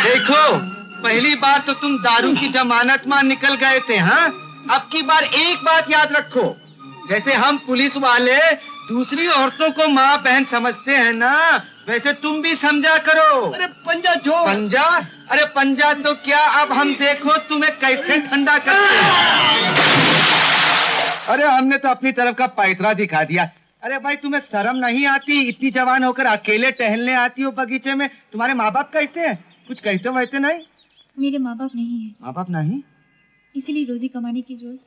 Speaker 1: देखो, पहली बार तो तुम दारू की जमानत में निकल गए थे, हाँ? अब की बार एक बात याद रखो, जैसे हम पुलिस वाले दूसरी औरतों को माँ बहन समझते हैं ना, वैसे तुम भी समझा करो।
Speaker 3: अरे पंजा छोड़।
Speaker 1: पंजा? अरे पंजा तो क्या, अब हम देखो तुम्हें कैसे ठंडा करते हैं। अरे हमने तो अपनी तरफ का पैतरा दिखा दिया। अरे भाई, तुम्हें शर्म नहीं आती? इतनी जवान होकर अकेले टहलने आती हो बगीचे में। तुम्हारे माँ बाप कैसे हैं? कुछ कहते वैसे नहीं?
Speaker 11: मेरे माँ बाप नहीं है।
Speaker 1: माँ बाप नहीं?
Speaker 11: इसीलिए रोजी कमाने की रोज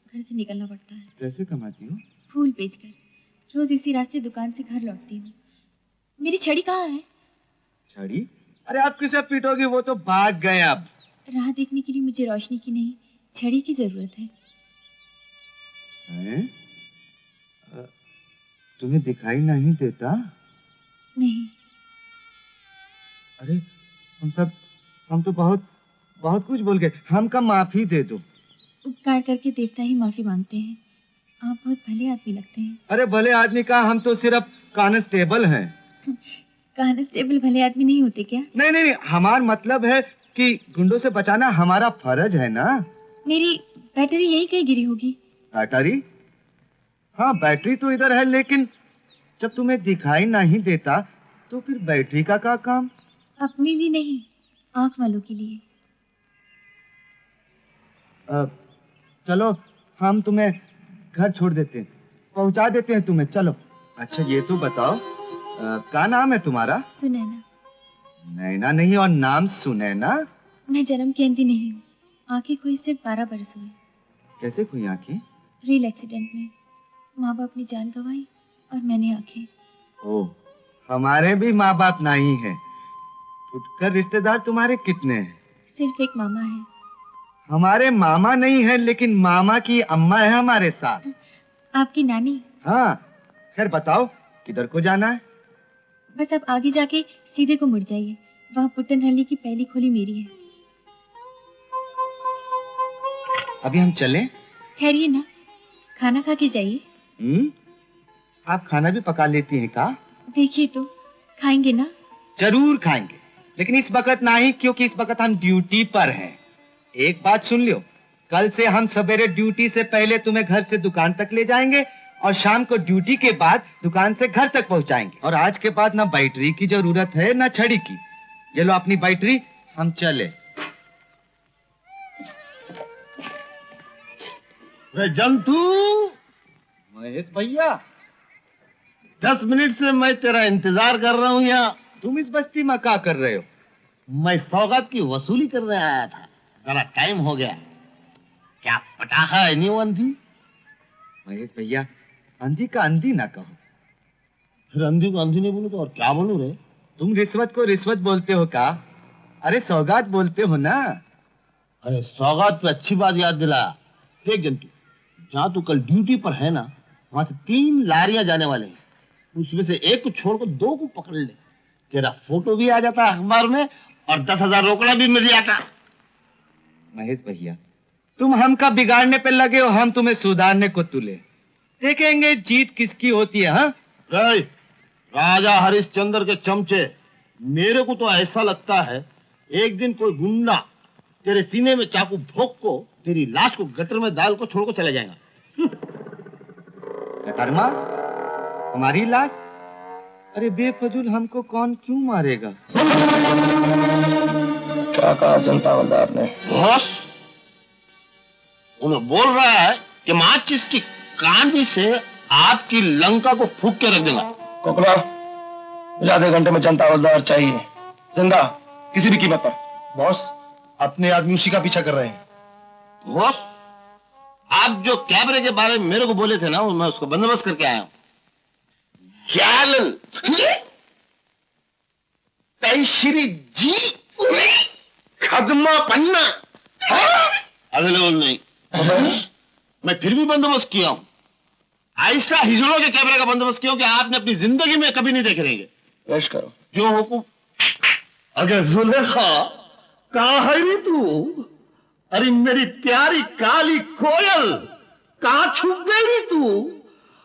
Speaker 11: घर से निकलना पड़ता है।
Speaker 1: कैसे कमाती हो?
Speaker 11: फूल बेचकर। रोज इसी रास्ते दुकान से घर लौटती हूँ। मेरी छड़ी कहाँ है?
Speaker 1: छड़ी? अरे आप किसे पीटोगी, वो तो भाग गए। अब
Speaker 11: राह देखने के लिए मुझे रोशनी की नहीं, छड़ी की जरूरत है।
Speaker 1: तुम्हें दिखाई नहीं देता?
Speaker 11: नहीं।
Speaker 1: अरे हम तो बहुत कुछ बोल गए। हमका माफी दे दो।
Speaker 11: उपकार करके देवता ही माफी मांगते हैं। आप बहुत भले आदमी लगते हैं।
Speaker 1: अरे भले आदमी का, हम तो सिर्फ कांस्टेबल हैं।
Speaker 11: कांस्टेबल भले आदमी नहीं होते क्या?
Speaker 1: नहीं, हमारा मतलब है कि गुंडों से बचाना हमारा फर्ज है ना। मेरी
Speaker 11: बैटरी यही कहीं गिरी होगी।
Speaker 1: बैटरी? हाँ, बैटरी तो इधर है, लेकिन जब तुम्हें दिखाई नहीं देता तो फिर बैटरी का क्या काम?
Speaker 11: अपने लिए नहीं, आंख वालों के लिए।
Speaker 1: चलो, हम तुम्हें घर छोड़ देते हैं, पहुंचा देते हैं तुम्हें। चलो। अच्छा, ये तो बताओ, क्या नाम है तुम्हारा?
Speaker 11: सुनैना।
Speaker 1: नैना नहीं, और नाम सुनैना?
Speaker 11: मैं जन्म की अंधी नहीं हूँ। आंखें खोई सिर्फ 12 बरस हुए।
Speaker 1: कैसे खोई आंखें?
Speaker 11: रेल एक्सीडेंट में माँ बाप ने जान गंवाई और मैंने आंखें।
Speaker 1: ओह, हमारे भी माँ बाप नहीं है। फुटकर रिश्तेदार तुम्हारे कितने हैं?
Speaker 11: सिर्फ एक मामा है।
Speaker 1: हमारे मामा नहीं है, लेकिन मामा की अम्मा है हमारे साथ।
Speaker 11: आपकी नानी?
Speaker 1: हाँ। खैर बताओ, किधर को जाना है?
Speaker 11: बस अब आगे जाके सीधे को मुड़ जाइए, वहाँ पुट्टनहल्ली की पहली खोली मेरी है।
Speaker 1: अभी हम चलें?
Speaker 11: ठहरिए ना, खाना खा के जाइए।
Speaker 1: आप खाना भी पका लेती हैं का?
Speaker 11: देखिए तो, खाएंगे ना?
Speaker 1: जरूर खाएंगे, लेकिन इस वक्त नहीं, क्योंकि इस वक्त हम ड्यूटी पर हैं। एक बात सुन लियो, कल से हम सवेरे ड्यूटी से पहले तुम्हें घर से दुकान तक ले जाएंगे और शाम को ड्यूटी के बाद दुकान से घर तक पहुंचाएंगे। और आज के बाद ना बैटरी की जरूरत है ना छड़ी की। ये लो अपनी बैटरी, हम चले।
Speaker 7: जंतु
Speaker 1: महेश भैया,
Speaker 7: 10 मिनट से मैं तेरा इंतजार कर रहा हूँ यहाँ।
Speaker 1: तुम इस बस्ती में क्या कर रहे हो?
Speaker 7: मैं सौगात की वसूली करने आया था, जरा टाइम हो गया। क्या पटाखा है नहीं वो अंधी?
Speaker 1: महेश भैया, अंधी का अंधी ना कहो।
Speaker 7: फिर अंधी को अंधी नहीं बोलूं तो और क्या बोलूं रे?
Speaker 1: तुम रिश्वत को रिश्वत बोलते हो का? अरे सौगात बोलते हो ना।
Speaker 7: अरे सौगात पे अच्छी बात याद दिला। देख जंतु, जहाँ तू कल ड्यूटी पर है ना, वहां से 3 लारियां जाने वाले हैं। उसमें से एक को छोड़कर 2 को पकड़ ले, तेरा फोटो भी आ जाता है अखबार में और 10,000 रोकड़ा भी मिल जाता।
Speaker 1: महेश भैया, तुम हमका बिगाड़ने पे लगे हो, हम तुम्हें सुधारने को तुले। देखेंगे जीत किसकी होती है। हाँ
Speaker 7: राजा हरिश्चंद्र के चमचे, मेरे को तो ऐसा लगता है एक दिन कोई गुंडा तेरे सीने में चाकू भोंक को तेरी लाश को गटर में डाल को छोड़ को चला जाएगा।
Speaker 1: गटर में हमारी लाश? अरे बेफजूल हमको कौन क्यों मारेगा?
Speaker 3: क्या कहा जनता हवलदार ने?
Speaker 7: बॉस, उन्हें बोल रहा है कि माचिस की कांडी से आपकी लंका को फूंक के रख देगा।
Speaker 3: कोकला, मुझे आधे घंटे में जनता हवलदार चाहिए, जिंदा, किसी भी कीमत पर।
Speaker 13: बॉस, अपने आदमी उसी का पीछा कर रहे हैं।
Speaker 7: बॉस, आप जो कैमरे के बारे में मेरे को बोले थे ना, मैं उसको बंदोबस्त करके आया हूं। श्री जी खदमा पन्ना अवेलेबल नहीं। मैं फिर भी बंदोबस्त किया हूं। ऐसा हिजड़ों के कैमरे का बंदोबस्त किया कि आपने अपनी जिंदगी में कभी नहीं देखे रहेंगे।
Speaker 3: पेश करो।
Speaker 7: जो हुकुम। अगर जुलेखा कहां है रे तू? अरे मेरी प्यारी काली कोयल, कहां छुप गई रे तू?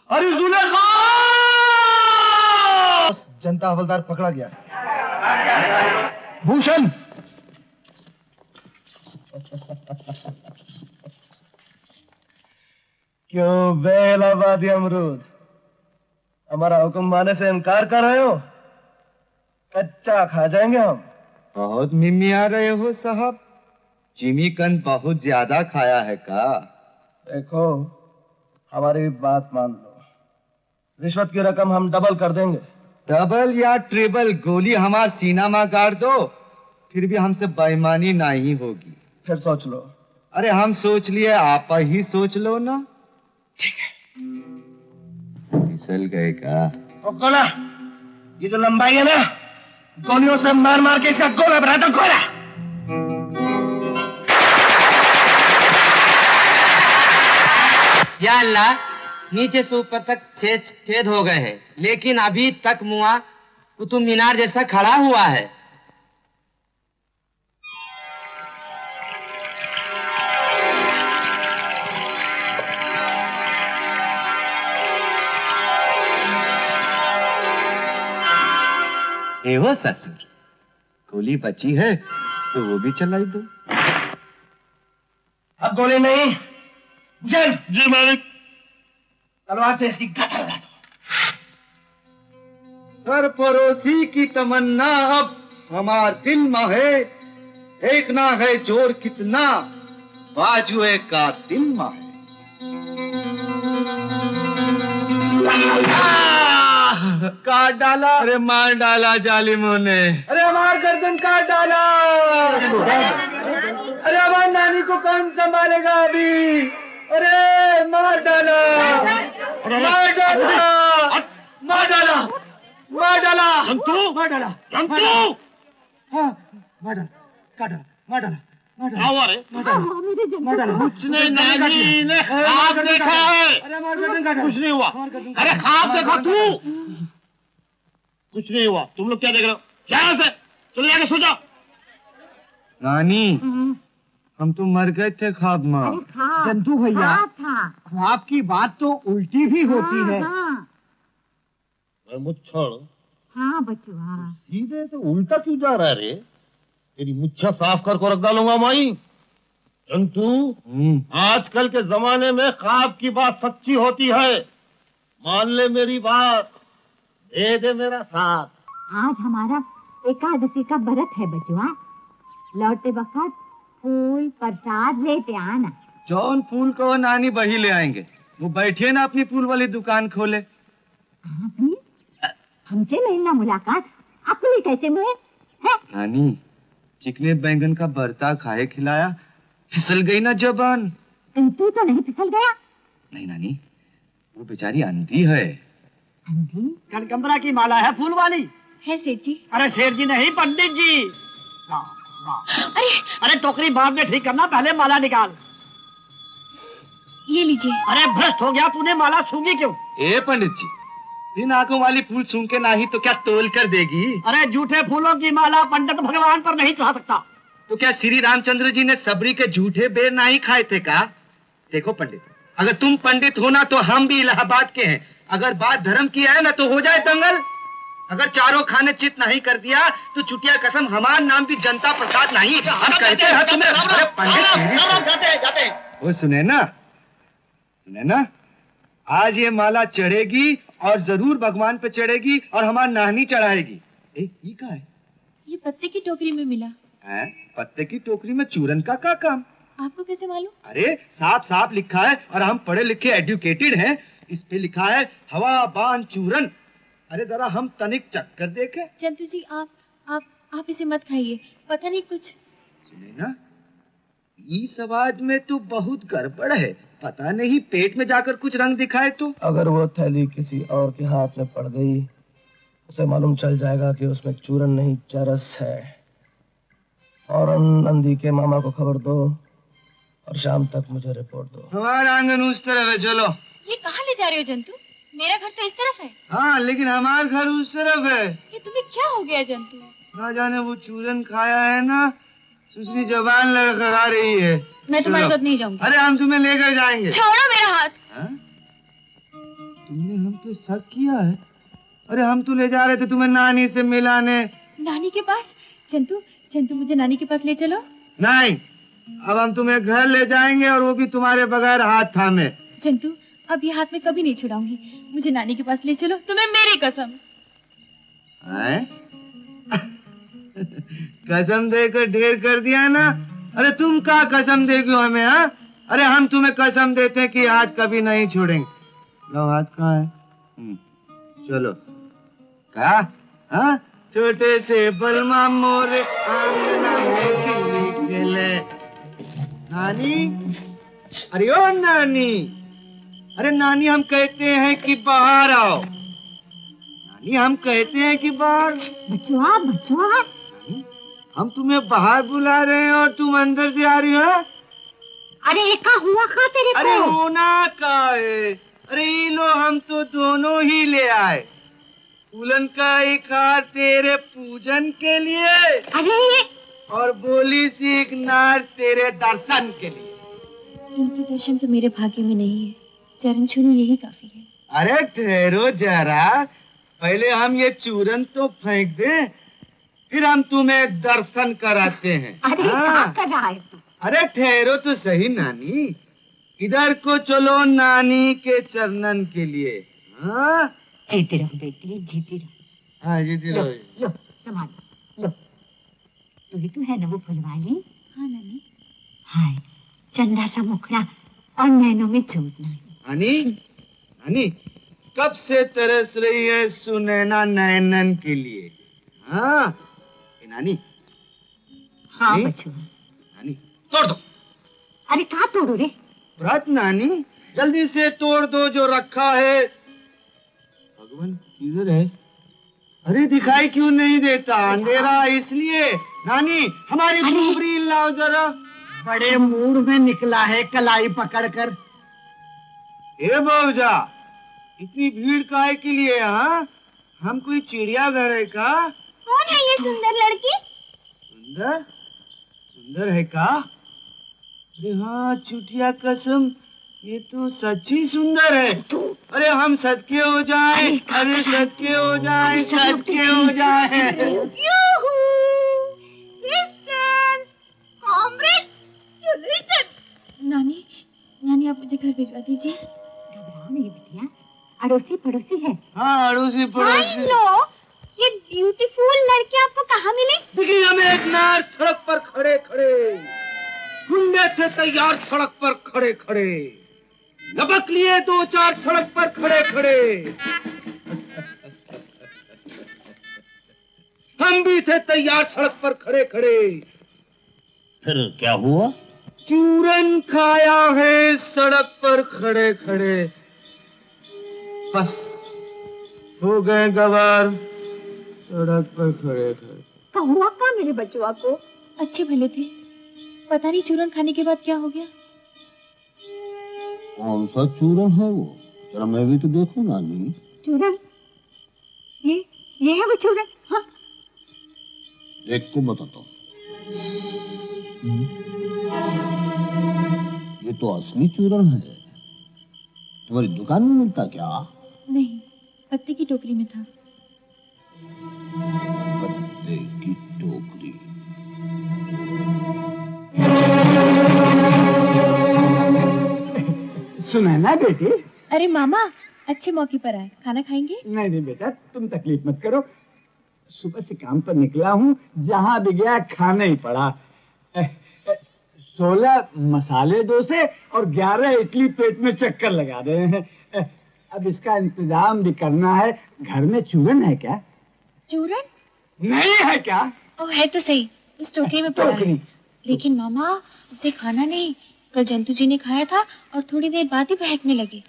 Speaker 7: अरे जुलेखा!
Speaker 13: जनता हवलदार पकड़ा गया। भूषण!
Speaker 3: क्यों बे इलाहाबादी अमरूद, हमारा हुक्म मानने से इनकार कर रहे हो? कच्चा खा जाएंगे हम।
Speaker 1: बहुत मिमी आ रहे हो साहब, चिमीकंद बहुत ज्यादा खाया है का?
Speaker 3: देखो, हमारी बात मान लो, रिश्वत की रकम हम डबल कर देंगे।
Speaker 1: डबल या ट्रिपल, गोली हमार सीना में गाड़ दो, फिर भी हमसे बेईमानी नहीं होगी।
Speaker 3: फिर सोच लो।
Speaker 1: अरे हम सोच लिए, आप ही सोच लो ना।
Speaker 3: ठीक है।
Speaker 1: फिसल गए का?
Speaker 3: गोला, ये जो लंबाई है ना, गोलियों से मार मार के इसका गोला बना दो। गोला!
Speaker 5: या अल्लाह, नीचे से ऊपर तक छेद हो गए हैं, लेकिन अभी तक मुआ कुतुब मीनार जैसा खड़ा हुआ है।
Speaker 1: एहो ससुर, गोली बची है तो वो भी चलाई दो।
Speaker 3: अब गोली नहीं, जल।
Speaker 7: जी मालिक।
Speaker 3: तलवार से इसकी गटर लगा दो।
Speaker 1: सरफरोशी की तमन्ना अब हमार दिल में है, देखना है जोर कितना बाजुए का दिल में है। काट डाला, अरे मार डाला जालिमों ने। अरे हमार गर्दन काट डाला। अरे हमारी नानी को कौन संभालेगा अभी? अरे मार डाला, मार डाला, मार डाला, मार डाला,
Speaker 7: जंतु,
Speaker 1: मार डाला,
Speaker 7: जंतु!
Speaker 1: हाँ, मार डाला, काट डाला, मार डाला, मार डाला,
Speaker 7: आओ रे,
Speaker 1: मार डाला, मार डाला।
Speaker 7: कुछ नहीं, नानी ने ख्वाब देखा है।
Speaker 1: अरे मार गर्दन काटा।
Speaker 7: कुछ नहीं हुआ। अरे ख्वाब देखा तू? कुछ नहीं हुआ। तुम लोग क्या देख रहे हो? यहाँ से चले जाके सो जाओ।
Speaker 1: नानी, हम तो मर गए थे ख्वाब में।
Speaker 2: जंतु भैया, ख्वाब की बात तो उल्टी भी होती है।
Speaker 7: मुच्छड़,
Speaker 9: हाँ बचुआ,
Speaker 7: सीधे से उल्टा क्यों जा रहा है रे? तेरी मुच्छा साफ कर को रख डालूंगा माई। जंतु, आजकल के जमाने में ख्वाब की बात सच्ची होती है। मान ले मेरी बात, दे दे मेरा साथ।
Speaker 9: आज हमारा एकादशी का व्रत है बचुआ, लौटे वक्त फूल प्रसाद लेते आना।
Speaker 1: जौन फूल को नानी वही ले आएंगे। वो बैठिए ना अपनी फूल वाली दुकान खोले।
Speaker 9: हमसे मिलना मुलाकात अपनी कैसे हुए है?
Speaker 1: नानी, चिकने बैंगन का भरता खाए खिलाया, फिसल गई ना जबान।
Speaker 9: तू तो नहीं फिसल गया?
Speaker 1: नहीं नानी, वो बेचारी अंधी है।
Speaker 9: अंधी?
Speaker 2: कनकंबरा की माला है फूल वाली।
Speaker 11: है सेठ जी।
Speaker 2: अरे सेठ जी नहीं, पंडित जी। अरे टोकरी बाद में ठीक करना, पहले माला निकाल।
Speaker 11: ये लीजिए।
Speaker 2: अरे भ्रष्ट हो गया तूने, माला सूंघी क्यों?
Speaker 1: ए पंडित जी, इन आंखों वाली फूल सूंघ के नहीं तो क्या तोल कर देगी?
Speaker 2: अरे झूठे फूलों की माला पंडित भगवान पर नहीं चढ़ा सकता।
Speaker 1: तो क्या श्री रामचंद्र जी ने सबरी के झूठे बेर नहीं खाए थे का? देखो पंडित, अगर तुम पंडित हो ना तो हम भी इलाहाबाद के हैं। अगर बात धर्म की है ना तो हो जाए दंगल। अगर चारों खाने चित नहीं कर दिया तो चुटिया कसम हमारा नाम भी जनता प्रसाद नहीं। हम कहते हैं तुम्हें। अरे पंडित वो सुने ना, आज ये माला चढ़ेगी और जरूर भगवान पे चढ़ेगी और हमारा नाहनी चढ़ाएगी। ये क्या है?
Speaker 11: ये पत्ते की टोकरी में मिला
Speaker 1: है। पत्ते की टोकरी में चूरन का क्या काम?
Speaker 11: आपको कैसे मालूम?
Speaker 1: अरे साफ साफ लिखा है और हम पढ़े लिखे एजुकेटेड हैं। इस पे लिखा है हवा बान चूरन। अरे जरा हम तनिक चक्कर देखे।
Speaker 11: चंदू जी आप इसे मत खाइए, पता नहीं कुछ।
Speaker 1: सुने ना, इस आवाज में तो बहुत गड़बड़ है। पता नहीं पेट में जाकर कुछ रंग दिखाए तो।
Speaker 13: अगर वो थैली किसी और के हाथ में पड़ गई, उसे मालूम चल जाएगा कि उसमें चूरन नहीं चरस है। और नंदी के मामा को खबर दो और शाम तक मुझे रिपोर्ट दो।
Speaker 1: हमारा आंगन उस तरफ है, चलो।
Speaker 11: ये कहाँ ले जा रहे हो जंतु? मेरा घर तो इस तरफ है।
Speaker 1: हाँ, लेकिन हमारा घर उस तरफ है।
Speaker 11: ये तुम्हें क्या हो गया जंतु?
Speaker 1: ना जाने वो चूरन खाया है ना, उसकी जबान लड़खड़ा रही है।
Speaker 11: मैं तुम्हारे साथ नहीं जाऊंगी।
Speaker 1: अरे हम तुम्हें लेकर जाएंगे।
Speaker 11: छोड़ो मेरा हाथ।
Speaker 1: तुमने हम पे शक किया है? अरे हम तो ले जा रहे थे तुम्हें नानी से मिलाने।
Speaker 11: नानी के पास? जंतु मुझे नानी के पास ले चलो।
Speaker 1: नहीं, अब हम तुम्हें घर ले जाएंगे और वो भी तुम्हारे बगैर हाथ थामे।
Speaker 11: जंतु, अब ये हाथ में कभी नहीं छुड़ाऊंगी। मुझे नानी के पास ले चलो, तुम्हें मेरी कसम।
Speaker 1: कसम देकर ढेर कर दिया ना। अरे तुम क्या कसम देगी हमें? हाँ, अरे हम तुम्हें कसम देते हैं कि हाथ कभी नहीं छोड़ेंगे। लो, हाथ कहाँ है? चलो। क्या? हाँ, छोटे से बलमा मोरे आंगना में खिली खिले। नानी, अरे ओ नानी, अरे नानी हम कहते हैं कि बाहर आओ। नानी हम कहते हैं कि बाहर।
Speaker 6: बचुआ
Speaker 1: हम तुम्हें बाहर बुला रहे हैं और तुम अंदर से आ रही हो।
Speaker 6: अरे एका हुआ खा तेरे को।
Speaker 1: अरे होना का है। अरे ये लो, हम तो दोनों ही ले आए। फूलन का एक हार तेरे पूजन के लिए।
Speaker 6: अरे
Speaker 1: और बोली सी एक नार तेरे दर्शन के लिए।
Speaker 11: इनके दर्शन तो मेरे भाग्य में नहीं है, चरण छूना यही काफी है।
Speaker 1: अरे ठहरो जरा, पहले हम ये चूरन तो फेंक दें, फिर हम तुम्हें दर्शन कराते हैं।
Speaker 6: अरे क्या कर रहा है तू?
Speaker 1: अरे ठहरो तो सही नानी, इधर को चलो नानी के चरणन के लिए। हाँ,
Speaker 6: जीती रहो बेटी, जीती रहो।
Speaker 1: हाँ, जीती रहो।
Speaker 6: लो संभाल लो। तू ही तो है ना वो फुलवाली?
Speaker 11: हाँ नानी।
Speaker 6: हाय, चंदा सा मुखड़ा और नैनों में जोत नहीं।
Speaker 1: नानी कब से तरस रही है सुनैना नैनन के लिए? हाँ नानी।
Speaker 6: हाँ बच्चों।
Speaker 1: नानी तोड़ दो।
Speaker 6: अरे कहाँ तोड़ो रे?
Speaker 1: व्रत नानी, जल्दी से तोड़ दो जो रखा है। भगवान किधर है? अरे दिखाई क्यों नहीं देता? अंधेरा इसलिए। नानी हमारी खूबरी लाओ जरा।
Speaker 2: बड़े मूड में निकला है कलाई पकड़कर।
Speaker 1: ए बऊजा, इतनी भीड़ काहे के लिए? हाँ, हम कोई चिड़ियाघर है का?
Speaker 4: कौन है ये सुंदर लड़की?
Speaker 1: सुंदर है का? अरे हाँ, चुटिया कसम, ये तो सच्ची सुंदर है। अरे हम सदके हो जाए। अरे सदके हो जाए, सदके हो जाए।
Speaker 11: नानी आप मुझे घर भिजवा दीजिए।
Speaker 6: घबराओ नहीं बिटिया, अड़ोसी पड़ोसी है।
Speaker 1: हाँ, अड़ोसी पड़ोसी।
Speaker 4: ये ब्यूटीफुल लड़के आपको कहाँ मिले?
Speaker 1: देखिए, हमें एक नार सड़क पर खड़े खड़े, गुंडे थे तैयार सड़क पर खड़े खड़े, लबक लिए 2-4 सड़क पर खड़े खड़े। हम भी थे तैयार सड़क पर खड़े खड़े।
Speaker 7: फिर क्या हुआ?
Speaker 1: चूरन खाया है सड़क पर खड़े खड़े, बस हो गए गवार सड़क पर खड़े खड़े।
Speaker 6: हुआ का मेरे बचवा को?
Speaker 11: अच्छे भले थे, पता नहीं चूरन खाने के बाद क्या हो गया।
Speaker 7: कौन सा चूरन है वो? जरा मैं भी तो देखूं नानी।
Speaker 6: चूरन?
Speaker 9: ये है वो चूरन। हाँ
Speaker 7: देख को बताता हूँ, ये तो असली चूरन है। तुम्हारी दुकान में मिलता क्या?
Speaker 11: नहीं, पत्ते की टोकरी में था।
Speaker 7: पत्ते की टोकरी।
Speaker 3: सुना ना बेटी?
Speaker 11: अरे मामा, अच्छे मौके पर आए, खाना खाएंगे?
Speaker 3: नहीं नहीं बेटा, तुम तकलीफ मत करो। सुबह से काम पर निकला हूँ, जहाँ भी गया खाना ही पड़ा। 16 मसाले डोसे और 11 इडली पेट में चक्कर लगा रहे हैं। अब इसका इंतजाम भी करना है। घर में चूरन है क्या?
Speaker 11: चूरन?
Speaker 3: नहीं है क्या?
Speaker 11: ओ, है तो सही, उस टोकरी में पड़ा है। लेकिन मामा, उसे खाना नहीं, कल जंतु जी ने खाया था और थोड़ी देर बाद ही बहकने लगे।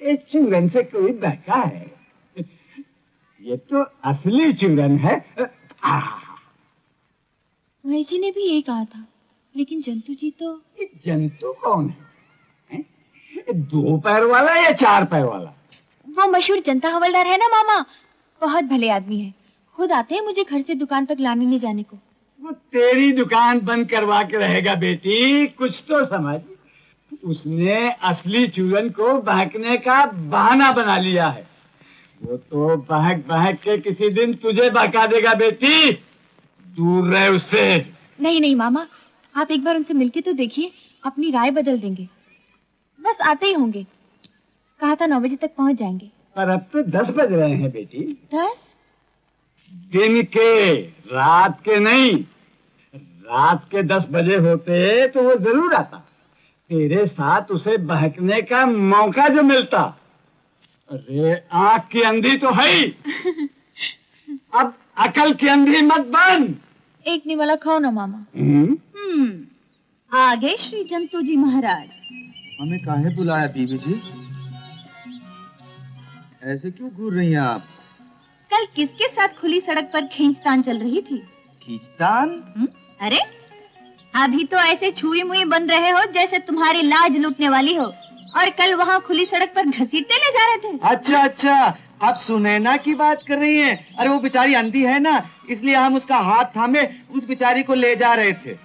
Speaker 3: इस चूरन से कोई बहका है? ये तो असली चूरन है।
Speaker 11: भाई जी ने भी यही कहा था, लेकिन जंतु जी तो।
Speaker 3: जंतु कौन है? 2 पैर वाला या 4 पैर वाला?
Speaker 11: वो मशहूर जनता हवलदार है ना मामा, बहुत भले आदमी है। खुद आते हैं मुझे घर से दुकान तक लाने ले जाने को।
Speaker 3: वो तेरी दुकान बंद करवा के रहेगा बेटी, कुछ तो समझ। उसने असली चूरन को बहकने का बहाना बना लिया है। वो तो बहक बहक के किसी दिन तुझे बहका देगा बेटी, दूर रहे उससे।
Speaker 11: नहीं नहीं मामा, आप एक बार उनसे मिलके तो देखिए, अपनी राय बदल देंगे। बस आते ही होंगे, कहा था 9 बजे तक पहुंच जाएंगे।
Speaker 3: पर अब तो 10 बज रहे हैं बेटी।
Speaker 11: 10?
Speaker 3: दिन के, रात के नहीं। रात के 10 बजे होते तो वो जरूर आता, तेरे साथ उसे बहकने का मौका जो मिलता। अरे आंख की अंधी तो है ही, अब अकल की अंधी मत बन।
Speaker 11: एक निवाला खाओ ना मामा।
Speaker 12: आगे श्री जंतु जी महाराज।
Speaker 1: हमें काहे बुलाया बीबी जी? ऐसे क्यों घूर रही हैं आप?
Speaker 12: कल किसके साथ खुली सड़क पर खींचतान चल रही थी?
Speaker 1: खींचतान?
Speaker 12: अरे अभी तो ऐसे छुई मुई बन रहे हो जैसे तुम्हारी लाज लूटने वाली हो, और कल वहाँ खुली सड़क पर घसीटते ले जा रहे थे।
Speaker 1: अच्छा अच्छा, आप सुनैना की बात कर रही हैं? अरे वो बेचारी अंधी है ना, इसलिए हम उसका हाथ थामे उस बेचारी को ले जा रहे थे।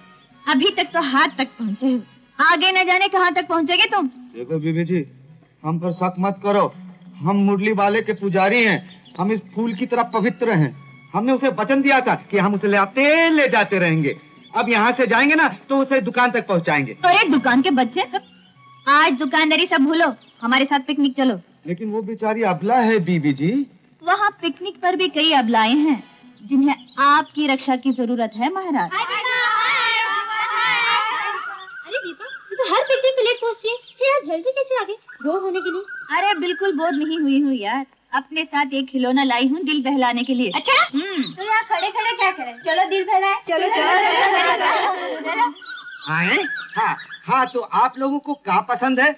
Speaker 12: अभी तक तो हाथ तक पहुँचे हो, आगे न जाने कहाँ तक पहुँचेगे तुम।
Speaker 1: देखो बीबी जी, हम पर शक मत करो, हम मुरली वाले के पुजारी हैं, हम इस फूल की तरह पवित्र हैं। हमने उसे वचन दिया था कि हम उसे ले जाते रहेंगे। अब यहाँ से जाएंगे ना तो उसे दुकान तक पहुँचाएंगे।
Speaker 12: अरे दुकान के बच्चे, आज दुकानदारी सब भूलो, हमारे साथ पिकनिक चलो।
Speaker 1: लेकिन वो बेचारी अबला है बीबी जी।
Speaker 12: वहाँ पिकनिक पर भी कई अबलाएं हैं जिन्हें आपकी रक्षा की जरूरत है महाराज।
Speaker 10: अरे दीपा, तू तो हर पिकनिक में लेट पहुंचती है, फिर आज जल्दी कैसे आ गई? बोर होने के लिए?
Speaker 12: अरे बिल्कुल बोर नहीं हुई हूँ यार, अपने साथ एक खिलौना लाई हूँ दिल बहलाने के लिए।
Speaker 10: अच्छा? तो यहाँ खड़े खड़े क्या करें? चलो दिल बहलाए। चलो चलो।
Speaker 1: आए? हाँ हाँ, तो आप लोगों को क्या पसंद है?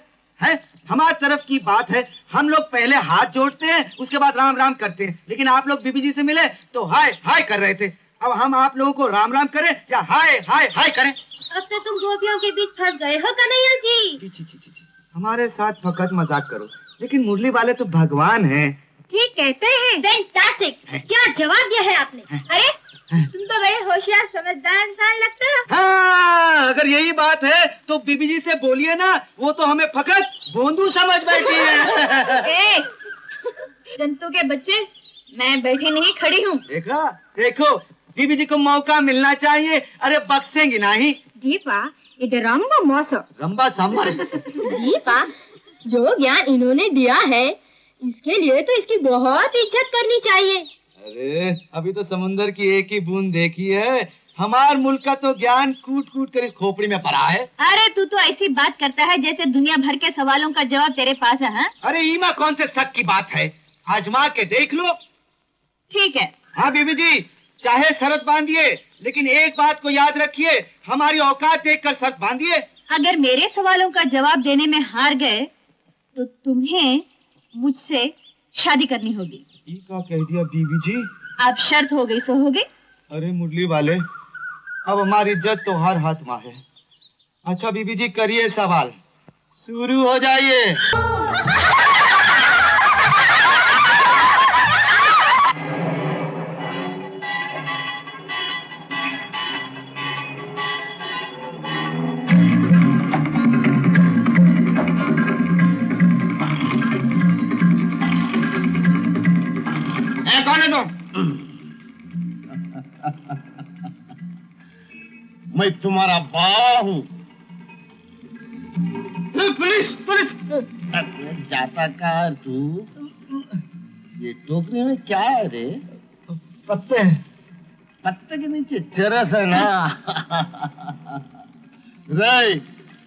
Speaker 1: हमारी तरफ की बात है, हम लोग पहले हाथ जोड़ते हैं, उसके बाद राम राम करते हैं। लेकिन आप लोग बीबी जी से मिले तो हाय हाय कर रहे थे। अब हम आप लोगों को राम राम करें या हाय हाय हाय करें?
Speaker 10: अब तो तुम गोपियों के बीच फंस गए हो कन्हैया जी।
Speaker 1: जी, हमारे साथ फकत मजाक करो, लेकिन मुरली वाले तो भगवान हैं।
Speaker 10: ठीक कहते हैं। फैंटास्टिक, क्या जवाब दिया है आपने। अरे तुम तो बड़े होशियार समझदार इंसान लगते हो।
Speaker 1: हाँ, अगर यही बात है तो बीबी जी से बोलिए ना, वो तो हमें फकत बोंदू समझ बैठी है।
Speaker 12: जंतु के बच्चे, मैं बैठी नहीं खड़ी हूँ।
Speaker 1: देखा, देखो बीबी जी को मौका मिलना चाहिए। अरे बक्सेंगी नहीं।
Speaker 10: दीपा, इधर रंबा मौसम
Speaker 1: रंबा सांबर।
Speaker 10: दीपा, जो ज्ञान इन्होंने दिया है, इसके लिए तो इसकी बहुत इज्जत करनी चाहिए।
Speaker 1: अरे अभी तो समुंदर की एक ही बूंद देखी है, हमार मुल्क का तो ज्ञान कूट कूट कर इस खोपड़ी में पड़ा है।
Speaker 12: अरे तू तो ऐसी बात करता है जैसे दुनिया भर के सवालों का जवाब तेरे पास है। हाँ?
Speaker 1: अरे ईमा कौन से शक की बात है, आजमा के देख लो।
Speaker 12: ठीक है।
Speaker 1: हाँ बीबी जी, चाहे शर्त बांधिए, लेकिन एक बात को याद रखिए, हमारी औकात देखकर शर्त बांधिए।
Speaker 12: अगर मेरे सवालों का जवाब देने में हार गए तो तुम्हें मुझसे शादी करनी होगी।
Speaker 1: क्या कह दिया बीबी जी?
Speaker 12: अब शर्त हो गई सो हो गई।
Speaker 1: अरे मुरली वाले, अब हमारी इज्जत तो हर हाथ में है। अच्छा बीबी जी, करिए सवाल, शुरू हो जाइए।
Speaker 7: मैं तुम्हारा बाप हूँ।
Speaker 1: Police police!
Speaker 7: जाता कहाँ तू? ये टोकरी में क्या है रे?
Speaker 1: पत्ते।
Speaker 7: पत्ते के नीचे चरस है ना? रे,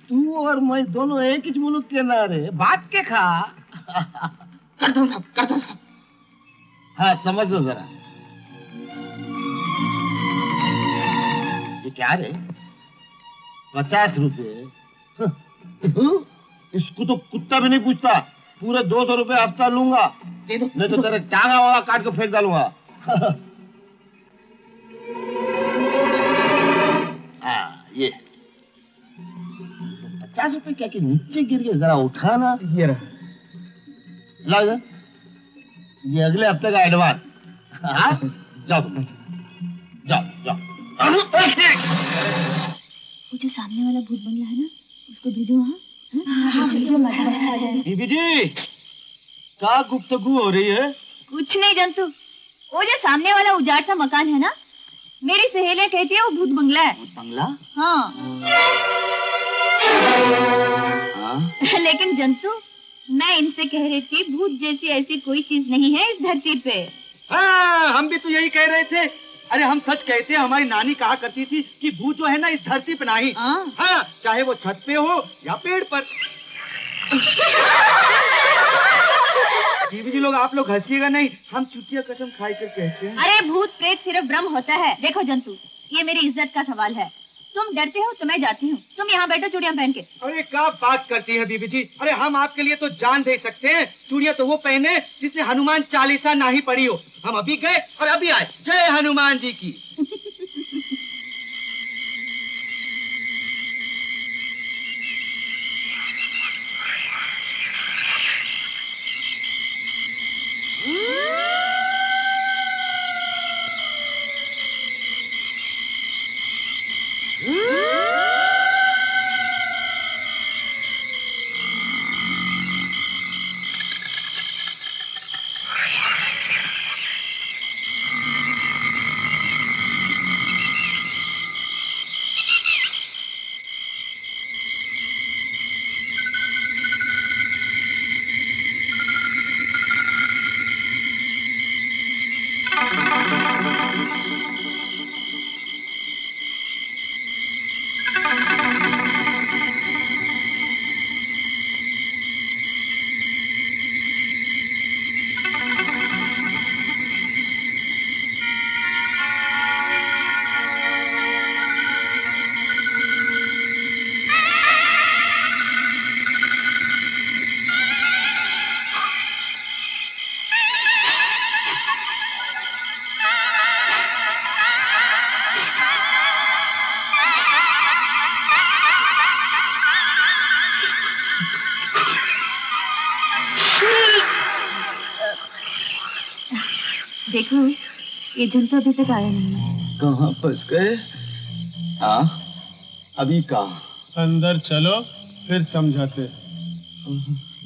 Speaker 7: तू और मैं दोनों एक ही मुल्क के ना रे, बात के खा।
Speaker 1: करता साहब।
Speaker 7: हाँ, समझ लो जरा। ये क्या रे? 50 रुपए? इसको तो कुत्ता भी नहीं पूछता। पूरे 200 रुपए हफ्ता लूंगा, नहीं तो तेरे टांगा वाला काट के फेंक डालूंगा। हाँ, ये 50 रुपए क्या कि नीचे गिर गए, जरा उठाना।
Speaker 1: ये रहा।
Speaker 7: ला इधर। ये अगले हफ्ते का एडवांस। हाँ, जाओ।
Speaker 12: वो जो सामने वाला भूत बंगला है ना, उसको भेजो वहाँ।
Speaker 5: बीबी जी, क्या गुफ्तगू हो रही है?
Speaker 12: कुछ नहीं जंतु, वो जो सामने वाला उजाड़ सा मकान है ना, मेरी सहेलियां कहती है वो भूत बंगला है।
Speaker 5: भूत बंगला?
Speaker 12: हाँ। लेकिन जंतु, मैं इनसे कह रही थी भूत जैसी ऐसी कोई चीज नहीं है इस धरती पे।
Speaker 1: हाँ, हम भी तो यही कह रहे थे। अरे हम सच कहते हैं, हमारी नानी कहा करती थी कि भूत जो है ना इस धरती पे नहीं। हाँ, चाहे वो छत पे हो या पेड़ पर। बीबी जी लोग, आप लोग हंसिएगा नहीं, हम चुटिया कसम खाई कर कहते हैं।
Speaker 12: अरे भूत प्रेत सिर्फ भ्रम होता है। देखो जंतु, ये मेरी इज्जत का सवाल है। तुम डरते हो तो मैं जाती हूँ, तुम यहाँ बैठो चूड़ियां पहन के।
Speaker 1: अरे क्या बात करती है बीबी जी, अरे हम आपके लिए तो जान दे सकते हैं। चूड़ियां तो वो पहने जिसने हनुमान चालीसा ना ही पढ़ी हो। हम अभी गए और अभी आए। जय हनुमान जी की।
Speaker 12: देखो, ये जंतु अभी तक आया नहीं है।
Speaker 1: कहाँ फंस गए? हाँ, अभी कहाँ?
Speaker 14: अंदर चलो, फिर समझाते।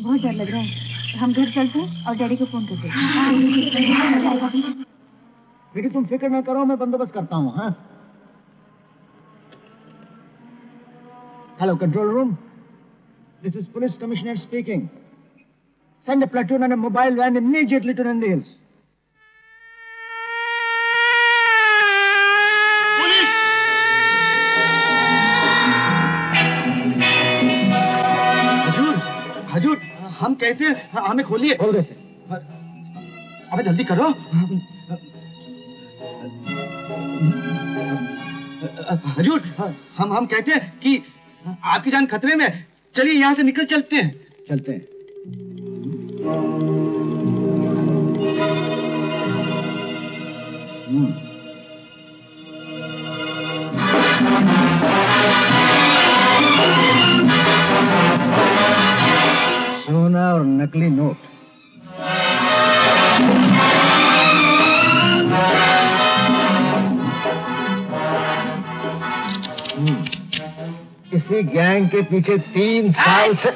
Speaker 12: बहुत डर लग रहा है, हम घर चलते हैं और डैडी को फोन करते हैं।
Speaker 3: बेटी तुम फिक्र न करो, मैं बंदोबस्त करता हूँ। हाँ, hello control room, this is police commissioner speaking. Send a platoon and a mobile van immediately to Nandi Hills.
Speaker 1: हजूर, हम कहते हैं हमें खोलिए।
Speaker 3: खोल देते।
Speaker 1: अबे जल्दी करो। हजूर, हम कहते हैं कि आपकी जान खतरे में। चलिए यहाँ से निकल चलते हैं।
Speaker 3: चलते हैं। सोना और नकली नोट। इसी गैंग के पीछे 3 साल से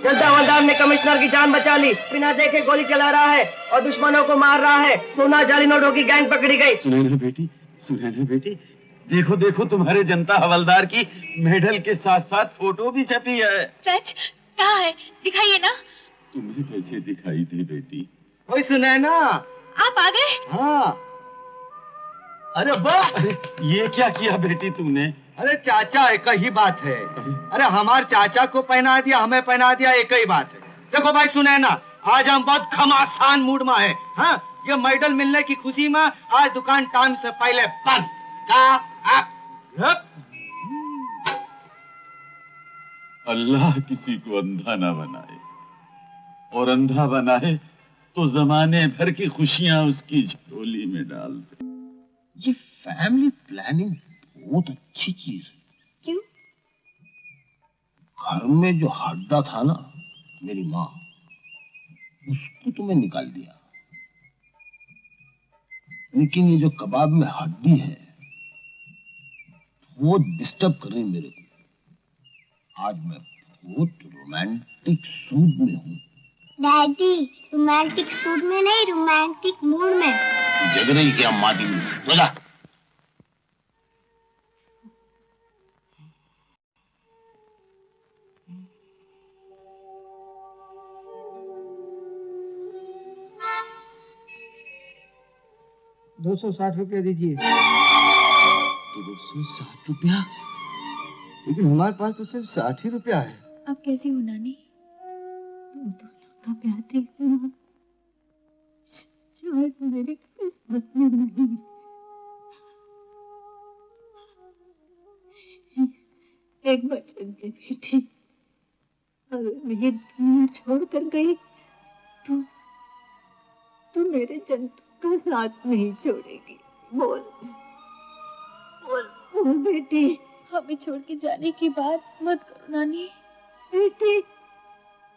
Speaker 15: जनता हवलदार ने कमिश्नर की जान बचा ली। बिना देखे गोली चला रहा है और दुश्मनों को मार रहा है। सोना जाली नोटों की गैंग पकड़ी गई।
Speaker 1: नहीं बेटी,
Speaker 16: सुनैना बेटी, देखो देखो तुम्हारे जनता हवलदार की मेडल के साथ साथ फोटो भी छपी है।
Speaker 11: सच? कहाँ है? दिखाइए ना।
Speaker 16: तुम्हें कैसे दिखाई दी बेटी?
Speaker 1: ओए सुनैना,
Speaker 11: आप आ गए?
Speaker 1: हाँ।
Speaker 16: अरे वाह, ये क्या किया बेटी तुमने?
Speaker 1: अरे चाचा, एक ही बात है। अरे हमारे चाचा को पहना दिया, हमें पहना दिया, एक ही बात है। देखो भाई सुनैना, आज हम बहुत घमासान मूड में है। हाँ, ये मेडल मिलने की खुशी में आज दुकान टाइम से पहले बंद।
Speaker 16: अल्लाह किसी को अंधा ना बनाए, और अंधा बनाए तो जमाने भर की खुशियां उसकी झोली में डाल दे।
Speaker 7: ये फैमिली प्लानिंग बहुत अच्छी चीज है।
Speaker 11: क्यों?
Speaker 7: घर में जो हड्डा था ना, मेरी माँ, उसको तुम्हें निकाल दिया, लेकिन ये जो कबाब में हड्डी है वो डिस्टर्ब कर रही मेरे को। आज मैं बहुत रोमांटिक सूड में हूँ।
Speaker 4: डैडी, रोमांटिक सूड में नहीं, रोमांटिक मूड में।
Speaker 7: जग रही क्या माटी में? तो जा।
Speaker 1: ₹260 दीजिए। 260 रुपया? लेकिन हमारे पास तो सिर्फ 60 ही रुपया है।
Speaker 11: आप कैसी हो नानी?
Speaker 12: तुम तो लगता प्यार देखना, शायद मेरी किस्मत में नहीं। एक वचन दे बेटी, अगर मैं ये दुनिया छोड़ कर गई तो मेरे जंतु का साथ नहीं छोड़ेगी। बोल बोल बोल बेटी।
Speaker 11: हमें छोड़ के जाने की बात मत करो नानी।
Speaker 12: बेटी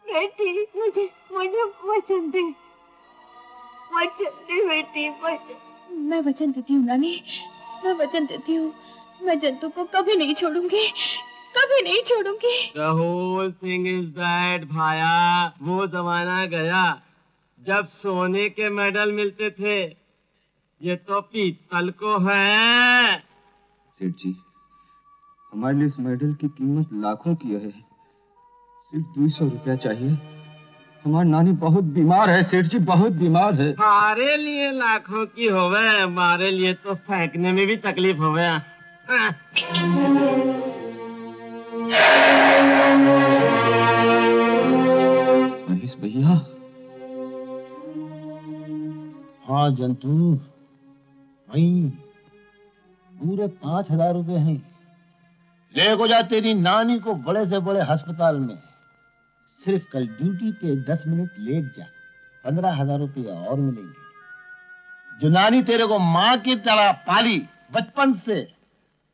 Speaker 12: बेटी, मुझे मुझे वचन दे, वचन दे बेटी, वचन।
Speaker 11: मैं वचन देती हूँ नानी, मैं वचन देती हूँ। मैं जंतु को कभी नहीं छोड़ूंगी, कभी नहीं छोड़ूंगी।
Speaker 5: The whole thing is that भाया, वो जमाना गया जब सोने के मेडल मिलते थे। ये तो पीतल को है।
Speaker 1: सेठ जी, हमारे लिए इस मेडल की कीमत लाखों की है, सिर्फ 200 रुपया चाहिए। हमारी नानी बहुत बीमार है सेठ जी, बहुत बीमार है।
Speaker 5: हमारे लिए लाखों की होवे, हमारे लिए तो फेंकने में भी तकलीफ होवे।
Speaker 1: महेश भैया।
Speaker 7: हाँ जंतु भाई, पूरे 5000 रुपए हैं। ले को जा तेरी नानी को बड़े से बड़े अस्पताल में। सिर्फ कल ड्यूटी पे 10 मिनट लेट जा, 15,000 रुपये और मिलेंगे। जो नानी तेरे को माँ की तरह पाली बचपन से,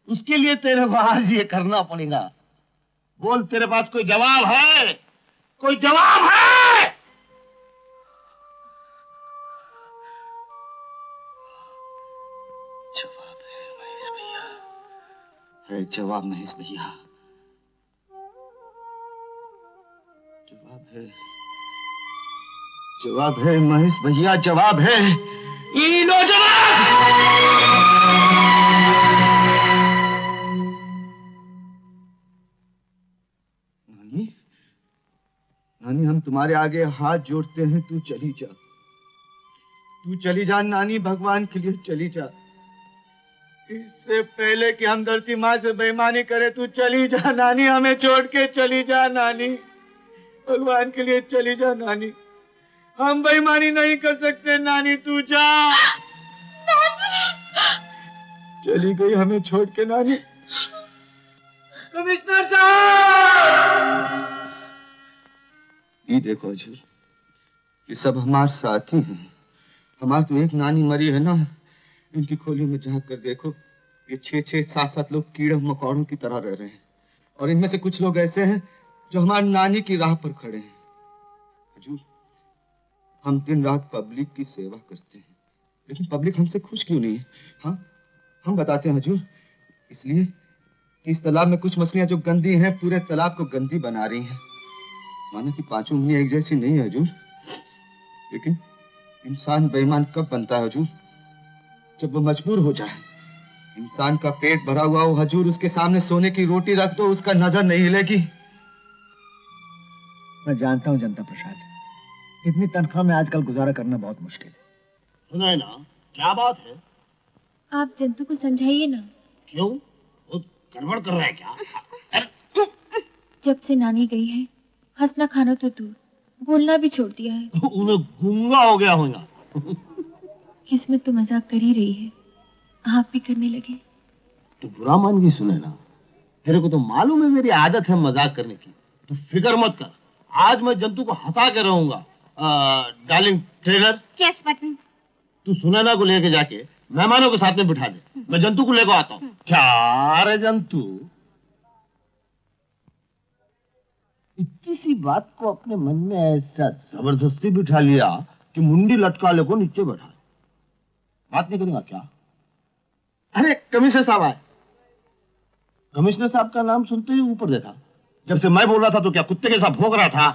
Speaker 7: उसके लिए तेरे को आज ये करना पड़ेगा। बोल, तेरे पास कोई जवाब है? कोई जवाब है?
Speaker 1: जवाब है महेश भैया, है जवाब महेश भैया, जवाब है, जवाब है महेश भैया, जवाब है। ई लो जवाब। नानी, नानी, हम तुम्हारे आगे हाथ जोड़ते हैं, तू चली जा, तू चली जा नानी, भगवान के लिए चली जा। इससे पहले कि हम धरती माँ से बेईमानी करे, तू चली जा नानी, हमें छोड़ के चली जा नानी, भगवान के लिए चली जा नानी, हम बेईमानी नहीं कर सकते नानी, तू जा। चली गई हमें छोड़ के नानी। कमिश्नर साहब, ये देखो हजूर, ये सब हमारे साथी हैं। हमारी तो एक नानी मरी है ना, इनकी खोली में झांक कर देखो, ये 6-6, 7-7 लोग कीड़े मकोड़ों की तरह रह रहे हैं, और इनमें से कुछ लोग ऐसे हैं जो हमारी नानी की राह पर खड़े हैं। हजूर, हम दिन रात पब्लिक की सेवा करते हैं, लेकिन पब्लिक हमसे खुश क्यों नहीं है? हाँ, हम बताते हैं हजूर, इसलिए कि इस तालाब में कुछ मछलियां जो गंदी हैं, पूरे तालाब को गंदी बना रही हैं। माना कि 5 उंगलियां एक जैसी नहीं है हजूर, लेकिन इंसान बेईमान कब बनता है हजूर? जब वो मजबूर हो जाए, इंसान का पेट भरा हुआ हो हजूर, उसके सामने सोने की रोटी रख दो, उसका नजर नहीं हिलेगी।
Speaker 3: मैं जानता हूँ जनता प्रसाद, इतनी तनख्वाह में आजकल गुजारा करना बहुत मुश्किल है।
Speaker 7: सुनाए ना, क्या बात है?
Speaker 11: आप जंतु को समझाइए ना।
Speaker 7: क्यों? वो गड़बड़ कर रहा है क्या?
Speaker 11: जब से नानी गई है, हंसना खाना तो दूर, बोलना भी छोड़ दिया है।
Speaker 7: उन्हें गूंगा हो गया होगा।
Speaker 11: किस्मत तो मजाक कर ही रही है, आप भी करने लगे।
Speaker 7: तो बुरा मान की सुने ना, तेरे को तो मालूम है मेरी आदत है मजाक करने की। तो फिक्र मत कर, आज मैं जंतु को हंसा के रहूंगा। Darling trainer,
Speaker 4: yes button.
Speaker 7: तू सुनैना को लेके जाके मेहमानों के साथ में बिठा दे, मैं जंतु को लेकर आता हूँ। क्या रे जंतु, इतनी सी बात को अपने मन में ऐसा जबरदस्ती बिठा लिया कि मुंडी लटका ले को नीचे बैठा। बात नहीं करेगा क्या? अरे कमिश्नर साहब आए। कमिश्नर साहब का नाम सुनते ही ऊपर देखा। जब से मैं बोल रहा था तो क्या कुत्ते के साथ भौंक रहा था?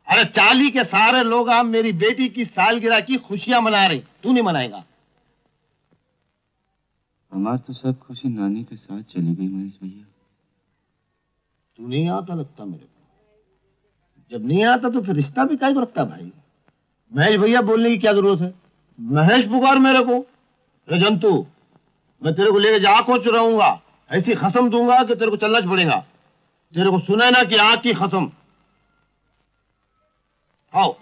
Speaker 7: अरे चाली के सारे लोग आप मेरी बेटी की सालगिरह की खुशियां मना रहे, तू नहीं मनाएगा?
Speaker 16: हमारी तो सब खुशी नानी के साथ चली गई महेश भैया।
Speaker 7: तू नहीं आता लगता मेरे को। जब नहीं आता तो फिर रिश्ता भी काहे को रखता भाई? महेश भैया बोलने की क्या जरूरत है? महेश पुकार मेरे को। रे जंतु, मैं तेरे को लेके जा खोच रहूंगा, ऐसी कसम दूंगा कि तेरे को चलना पड़ेगा। तेरे को सुना ना कि आग की कसम। आओ।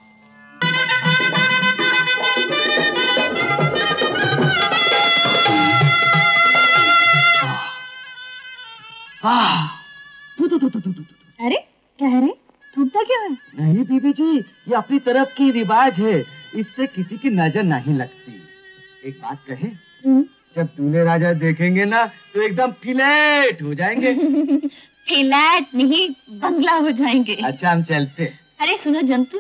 Speaker 12: अरे क्या है रे, थूकता क्यों है?
Speaker 1: नहीं बीबी जी, ये अपनी तरफ की रिवाज है, इससे किसी की नजर नहीं लगती। एक बात कहे, जब दूल्हे राजा देखेंगे ना तो एकदम फ्लैट हो जाएंगे।
Speaker 12: फ्लैट नहीं, बंगला हो जाएंगे।
Speaker 1: अच्छा हम चलते।
Speaker 12: अरे सुनो जंतु,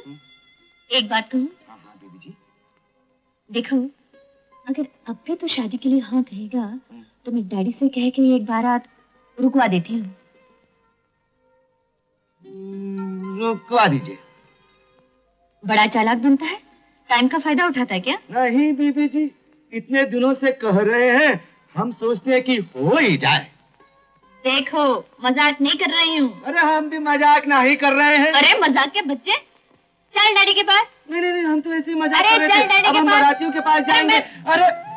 Speaker 12: एक बात कहूँ?
Speaker 1: हाँ बीबी जी।
Speaker 12: देखो, अगर अब भी तो शादी के लिए हाँ कहेगा तो मैं डैडी से कह के एक बारात रुकवा देती हूँ।
Speaker 1: रुकवा दीजिए।
Speaker 12: बड़ा चालाक बनता है, टाइम का फायदा उठाता है क्या?
Speaker 1: नहीं बीबी जी, इतने दिनों से कह रहे हैं, हम सोचते हैं कि हो ही जाए।
Speaker 12: देखो, मजाक नहीं कर रही हूँ।
Speaker 1: अरे हम भी मजाक नहीं कर रहे हैं।
Speaker 12: अरे मजाक के बच्चे, चल डैडी के पास।
Speaker 1: नहीं नहीं नहीं, हम तो ऐसे ही मजाक
Speaker 12: अरे
Speaker 1: कर रहे थे। अब हम बारातियों के पास जाएंगे। अरे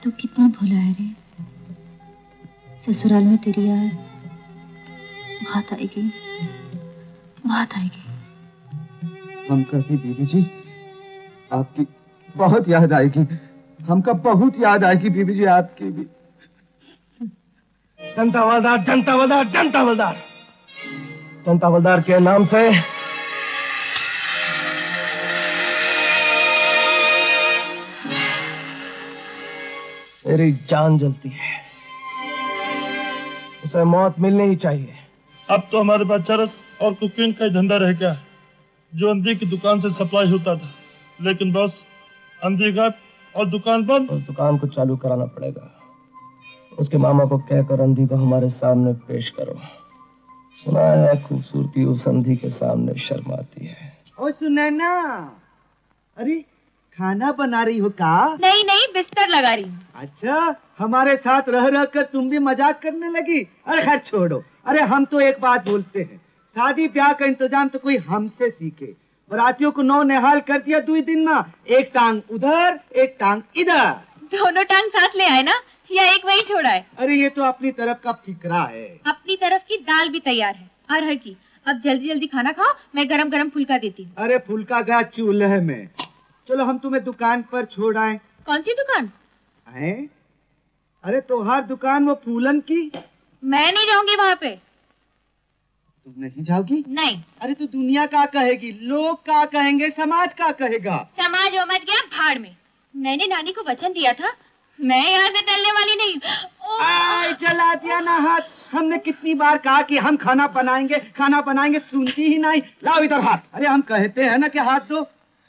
Speaker 12: तू कितना भोला है रे। ससुराल में तेरी याद बहुत आएगी, बहुत आएगी।
Speaker 1: हमका भी बीबी जी आपकी बहुत याद आएगी, हमका बहुत याद आएगी बीबी जी आपकी भी।
Speaker 13: जनता हवलदार, जनता हवलदार, जनता हवलदार। जनता हवलदार के नाम से मेरी जान जलती है, उसे मौत मिलनी ही चाहिए।
Speaker 14: अब तो हमारे पास चरस और कुकिंग का धंधा रह गया है, जो अंधी की दुकान से सप्लाई होता था। लेकिन बॉस, अंधी गप और दुकान बंद।
Speaker 13: उस दुकान को चालू कराना पड़ेगा। उसके मामा को कहकर अंधी को हमारे सामने पेश करो। सुना है खूबसूरती उस अंधी के सामने शर्माती है।
Speaker 1: ओ सुनैना, अरे खाना बना रही हो का?
Speaker 11: नहीं नहीं, बिस्तर लगा रही हूँ।
Speaker 1: अच्छा, हमारे साथ रह रह कर तुम भी मजाक करने लगी। अरे खैर छोड़ो। अरे हम तो एक बात बोलते हैं, शादी ब्याह का इंतजाम तो कोई हमसे सीखे। बरातियों को नौ निहाल कर दिया 2 दिन में, एक टांग उधर एक टांग इधर।
Speaker 11: दोनों टांग साथ ले आए ना, या एक वही छोड़ा है?
Speaker 1: अरे ये तो अपनी तरफ का फिकरा है।
Speaker 11: अपनी तरफ की दाल भी तैयार है, अरहर की। अब जल्दी जल्दी खाना खाओ, मैं गरम गरम फुल्का देती हूँ।
Speaker 1: अरे फुल्का गया चूल्हे में। चलो हम तुम्हें दुकान पर छोड़ आए।
Speaker 11: कौन सी दुकान
Speaker 1: है? अरे तोहार दुकान वो फूलन की।
Speaker 11: मैं नहीं जाऊंगी वहाँ पे।
Speaker 1: तुम नहीं जाओगी?
Speaker 11: नहीं।
Speaker 1: अरे तो दुनिया क्या कहेगी, लोग क्या कहेंगे, समाज क्या कहेगा?
Speaker 11: समाज वमज गया भाड़ में। मैंने नानी को वचन दिया था, मैं यहाँ से टलने वाली नहीं।
Speaker 1: आय चला दिया ना हाथ। हमने कितनी बार कहा कि हम खाना बनाएंगे, सुनती ही नहीं। लाओ इधर हाथ। अरे हम कहते हैं ना कि हाथ दो,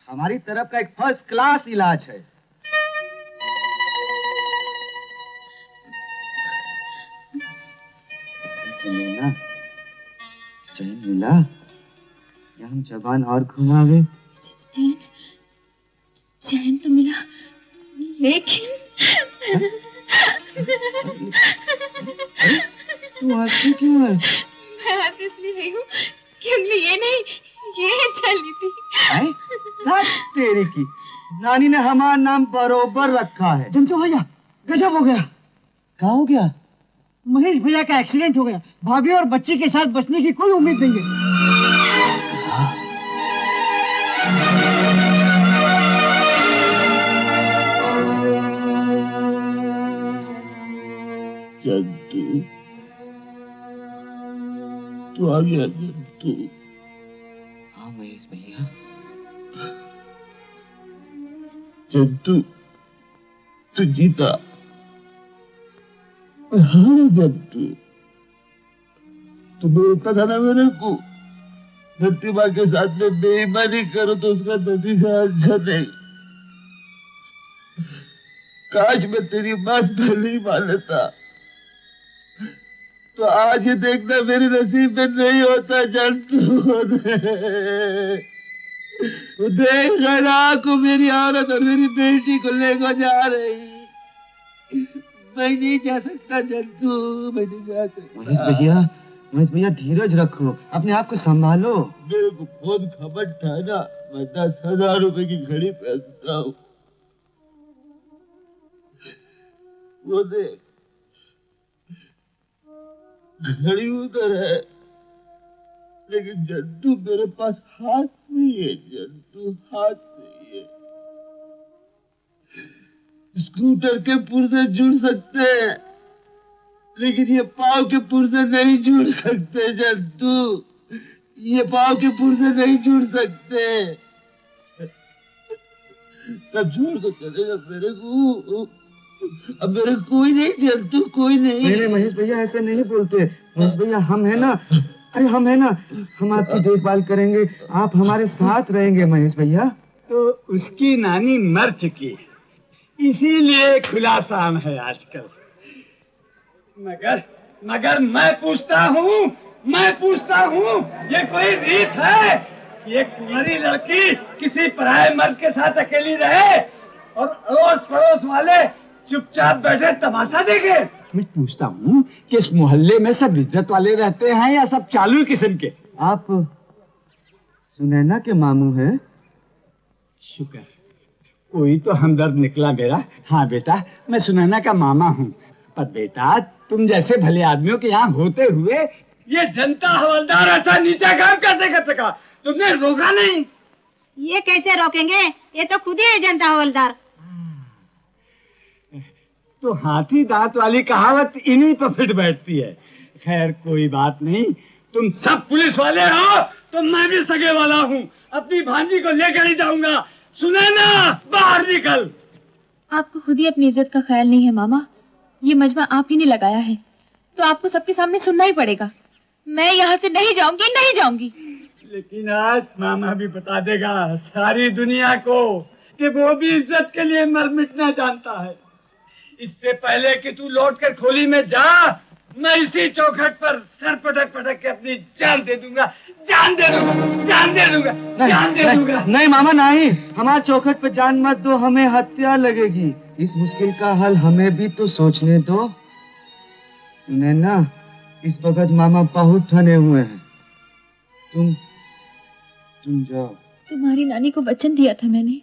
Speaker 1: हमारी तरफ का एक फर्स्ट क्लास इलाज है। मिला क्या हम जबान और घुमावे?
Speaker 11: चैन चैन तो मिला, लेकिन
Speaker 1: तू हंसती क्यों है?
Speaker 11: मैं हंस इसलिए रही हूँ कि उंगली ये नहीं, ये चली थी।
Speaker 1: तेरी की नानी ने हमारा नाम बरोबर रखा है।
Speaker 2: जंतु भैया गजब हो गया।
Speaker 1: क्या हो गया?
Speaker 2: महेश भैया का एक्सीडेंट हो गया। भाभी और बच्ची के साथ बचने की कोई उम्मीद नहीं है।
Speaker 7: जंतु तू आ गया जंतु।
Speaker 1: हाँ महेश भैया।
Speaker 7: जंतु तू जीता। हाँ जंतु तू बोलता था ना मेरे को धरती माँ के साथ में बेईमानी करो तो उसका नतीजा अच्छा नहीं। काश मैं तेरी बात पहले ही मान लेता तो आज ये देखना मेरे नसीब में नहीं होता जंतु। देख को मेरी औरत और मेरी बेटी को लेकर जा रही। मैं नहीं जा सकता जंतु, मैं नहीं जा सकता।
Speaker 1: महेश भैया धीरज रखो, अपने आप को संभालो।
Speaker 7: मेरे को बहुत खबर था ना, मैं 10,000 रुपए की घड़ी पहनता हूँ। वो देख घड़ी उधर है लेकिन जंतु मेरे पास हाथ नहीं है। जंतु हाथ नहीं है। स्कूटर के पुर्जे जुड़ सकते हैं लेकिन ये पाँव के पुर्जे नहीं जुड़ सकते जंतु। ये पाँव के पुर्जे नहीं जुड़ सकते। सब छोड़ कर चलेगा मेरे को। अब मेरे कोई नहीं जंतु, कोई नहीं।
Speaker 1: नहीं महेश भैया ऐसे नहीं बोलते। महेश भैया हम है ना, अरे हम है ना, हम आपकी देखभाल करेंगे, आप हमारे साथ रहेंगे महेश भैया।
Speaker 17: तो उसकी नानी मर चुकी है इसीलिए खुला शाम है आजकल। मगर मैं पूछता हूँ ये कोई रीत है कि एक कुंवारी लड़की किसी पराये मर्द के साथ अकेली रहे और अड़ोस पड़ोस वाले चुपचाप बैठे तमाशा देखे? मैं पूछता हूँ कि इस मोहल्ले में सब इज्जत वाले रहते हैं या सब चालू किस्म के?
Speaker 1: आप सुनैना के मामू हैं?
Speaker 17: शुक्र, कोई तो हमदर्द निकला मेरा। हाँ बेटा, मैं सुनैना का मामा हूँ। पर बेटा तुम जैसे भले आदमियों के यहाँ होते हुए ये जनता हवलदार ऐसा नीचा काम कैसे कर सका? तुमने रोका नहीं?
Speaker 12: ये कैसे रोकेंगे? ये तो खुद ही है जनता हवलदार।
Speaker 17: तो हाथी दांत वाली कहावत इन्हीं पर फिट बैठती है। खैर कोई बात नहीं, तुम सब पुलिस वाले हो तो मैं भी सगे वाला हूँ। अपनी भांजी को लेकर ही जाऊंगा। सुनैना बाहर निकल।
Speaker 11: आपको खुद ही अपनी इज्जत का ख्याल नहीं है मामा। ये मजमा आप ही ने लगाया है तो आपको सबके सामने सुनना ही पड़ेगा। मैं यहाँ से नहीं जाऊंगी।
Speaker 17: लेकिन आज मामा भी बता देगा सारी दुनिया को कि वो भी इज्जत के लिए मर मिटना जानता है। इससे पहले कि तू लौटकर खोली में जा, मैं इसी चौखट पर सर पटक के अपनी जान दे दूंगा।
Speaker 1: नहीं मामा नहीं, हमारे चौखट पे जान मत दो, हमें हत्या लगेगी। इस मुश्किल का हल हमें भी तो सोचने दो। नैना, इस वक्त मामा बहुत ठने हुए हैं। तुम जाओ।
Speaker 11: तुम्हारी नानी को वचन दिया था मैंने,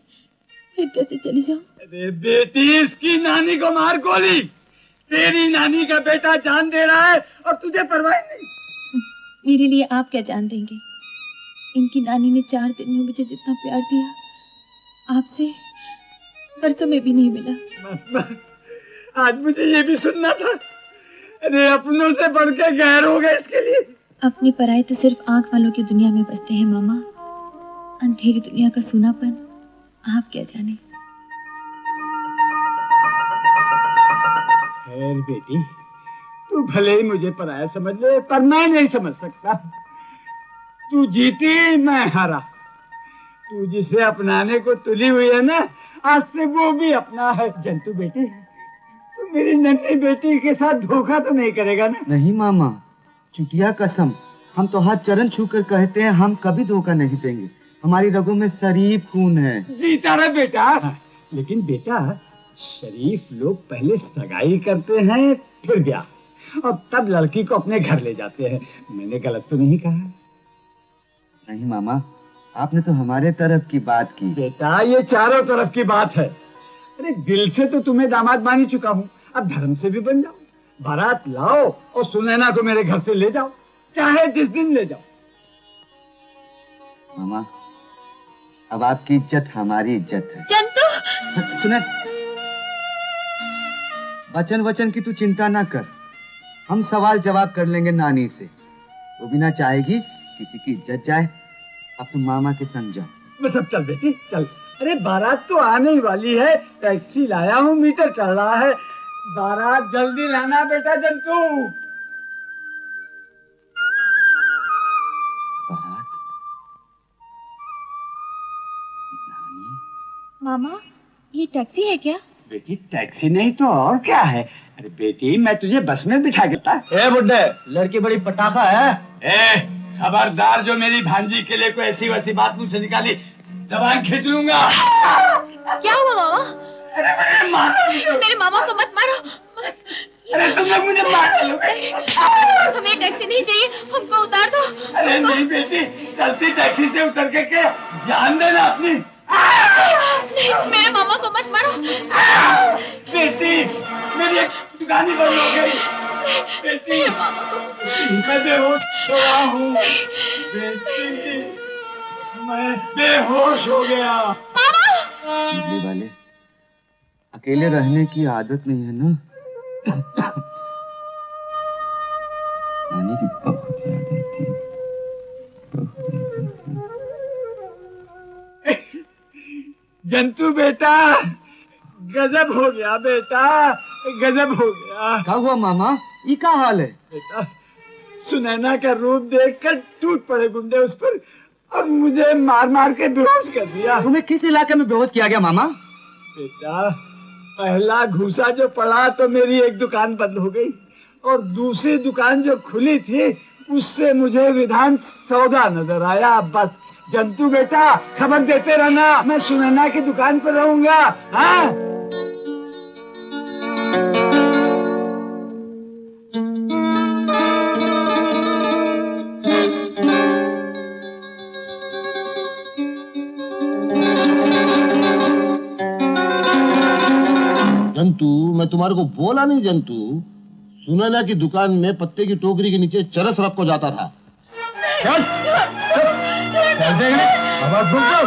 Speaker 11: फिर कैसे चली जाऊं?
Speaker 17: अरे बेटी, इसकी नानी को मार गोली। तेरी नानी का बेटा जान दे रहा है और तुझे परवाह नहीं।
Speaker 11: मेरे लिए आप क्या जान देंगे? इनकी नानी ने 4 दिन में मुझे जितना प्यार दिया आपसे बरसों में भी नहीं मिला।
Speaker 17: आज मुझे ये भी सुनना था। अरे अपनों से बढ़ के गैर हो गए इसके लिए।
Speaker 11: अपने पराये तो सिर्फ आंख वालों की दुनिया में बसते हैं मामा। अंधेरी दुनिया का सूनापन आप क्या जाने।
Speaker 17: खैर बेटी, तू भले ही मुझे पराया समझ ले पर मैं नहीं समझ सकता। तू जीती, मैं हारा। तू जिसे अपनाने को तुली हुई है ना, आज से वो भी अपना है। जंतु बेटी, तू मेरी नन्ही बेटी के साथ धोखा तो नहीं करेगा ना?
Speaker 1: नहीं मामा, चुटिया कसम, हम तो हाथ चरण छू कर कहते हैं हम कभी धोखा नहीं देंगे। हमारी रगों में शरीफ खून है।
Speaker 17: जीता रहे बेटा। लेकिन बेटा, शरीफ लोग पहले सगाई करते हैं फिर ब्याह और तब लड़की को अपने घर ले जाते हैं। मैंने गलत तो नहीं कहा?
Speaker 1: नहीं मामा, आपने तो हमारे तरफ की बात की।
Speaker 17: बेटा, ये चारों तरफ की बात है। अरे दिल से तो तुम्हें दामाद मान ही चुका हूँ, अब धर्म से भी बन जाओ। बारात लाओ और सुनैना को मेरे घर से ले जाओ, चाहे जिस दिन ले जाओ।
Speaker 1: मामा, अब आपकी इज्जत हमारी इज्जत है।
Speaker 11: जंतु!
Speaker 1: सुने, वचन की तू चिंता ना कर। हम सवाल जवाब कर लेंगे नानी से। वो भी ना चाहेगी किसी की इज्जत जाए। अब तुम मामा के संग जाओ।
Speaker 17: मैं सब चल बेटी चल। अरे बारात तो आने ही वाली है, टैक्सी लाया हूँ, मीटर चल रहा है। बारात जल्दी लाना बेटा जंतु।
Speaker 1: बारात? नानी?
Speaker 11: मामा, ये टैक्सी है क्या?
Speaker 17: बेटी टैक्सी नहीं तो और क्या है। अरे बेटी, मैं तुझे बस में बिठा देता।
Speaker 3: ए बुड्ढे, लड़की बड़ी पटाखा है।
Speaker 17: ए खबरदार, जो मेरी भांजी के लिए कोई ऐसी वैसी बात मुझसे निकाली, जबान खींच लूंगा।
Speaker 11: क्या हुआ मामा?
Speaker 17: अरे
Speaker 11: मेरे मामा को मत मारो।
Speaker 17: अरे तुम लोग मुझे मार डालोगे।
Speaker 11: हमें टैक्सी नहीं चाहिए, हमको उतार दो।
Speaker 17: अरे नहीं बेटी, चलती टैक्सी से उतर के जान देना अपनी।
Speaker 11: नहीं, मेरे मामा को मत मारो।
Speaker 17: बेटी, मेरी एक दुकान ही बंद हो गई। बेटी, मैं बेहोश हो रहा हूँ। बेटी, मैं बेहोश हो गया।
Speaker 1: पीले वाले, अकेले रहने की आदत नहीं है ना। नानी की बहुत याद आती है, बहुत याद आती है।
Speaker 17: जंतु बेटा, गजब हो गया बेटा, गजब हो गया।
Speaker 1: क्या हुआ मामा, ये क्या हाल है?
Speaker 17: बेटा, सुनैना का रूप देखकर टूट पड़े गुंडे उस पर और मुझे मार मार के बेहोश कर दिया।
Speaker 1: तुम्हें किस इलाके में बेहोश किया गया मामा?
Speaker 17: बेटा, पहला घूसा जो पड़ा तो मेरी एक दुकान बंद हो गई और दूसरी दुकान जो खुली थी उससे मुझे विधान सौदा नजर आया। बस जंतु बेटा, खबर देते रहना, मैं सुनैना की दुकान पर रहूंगा। हाँ?
Speaker 7: जंतु, मैं तुम्हारे को बोला नहीं जंतु, सुनैना की दुकान में पत्ते की टोकरी के नीचे चरस रख को जाता था।
Speaker 14: चल आवाज सुन दो।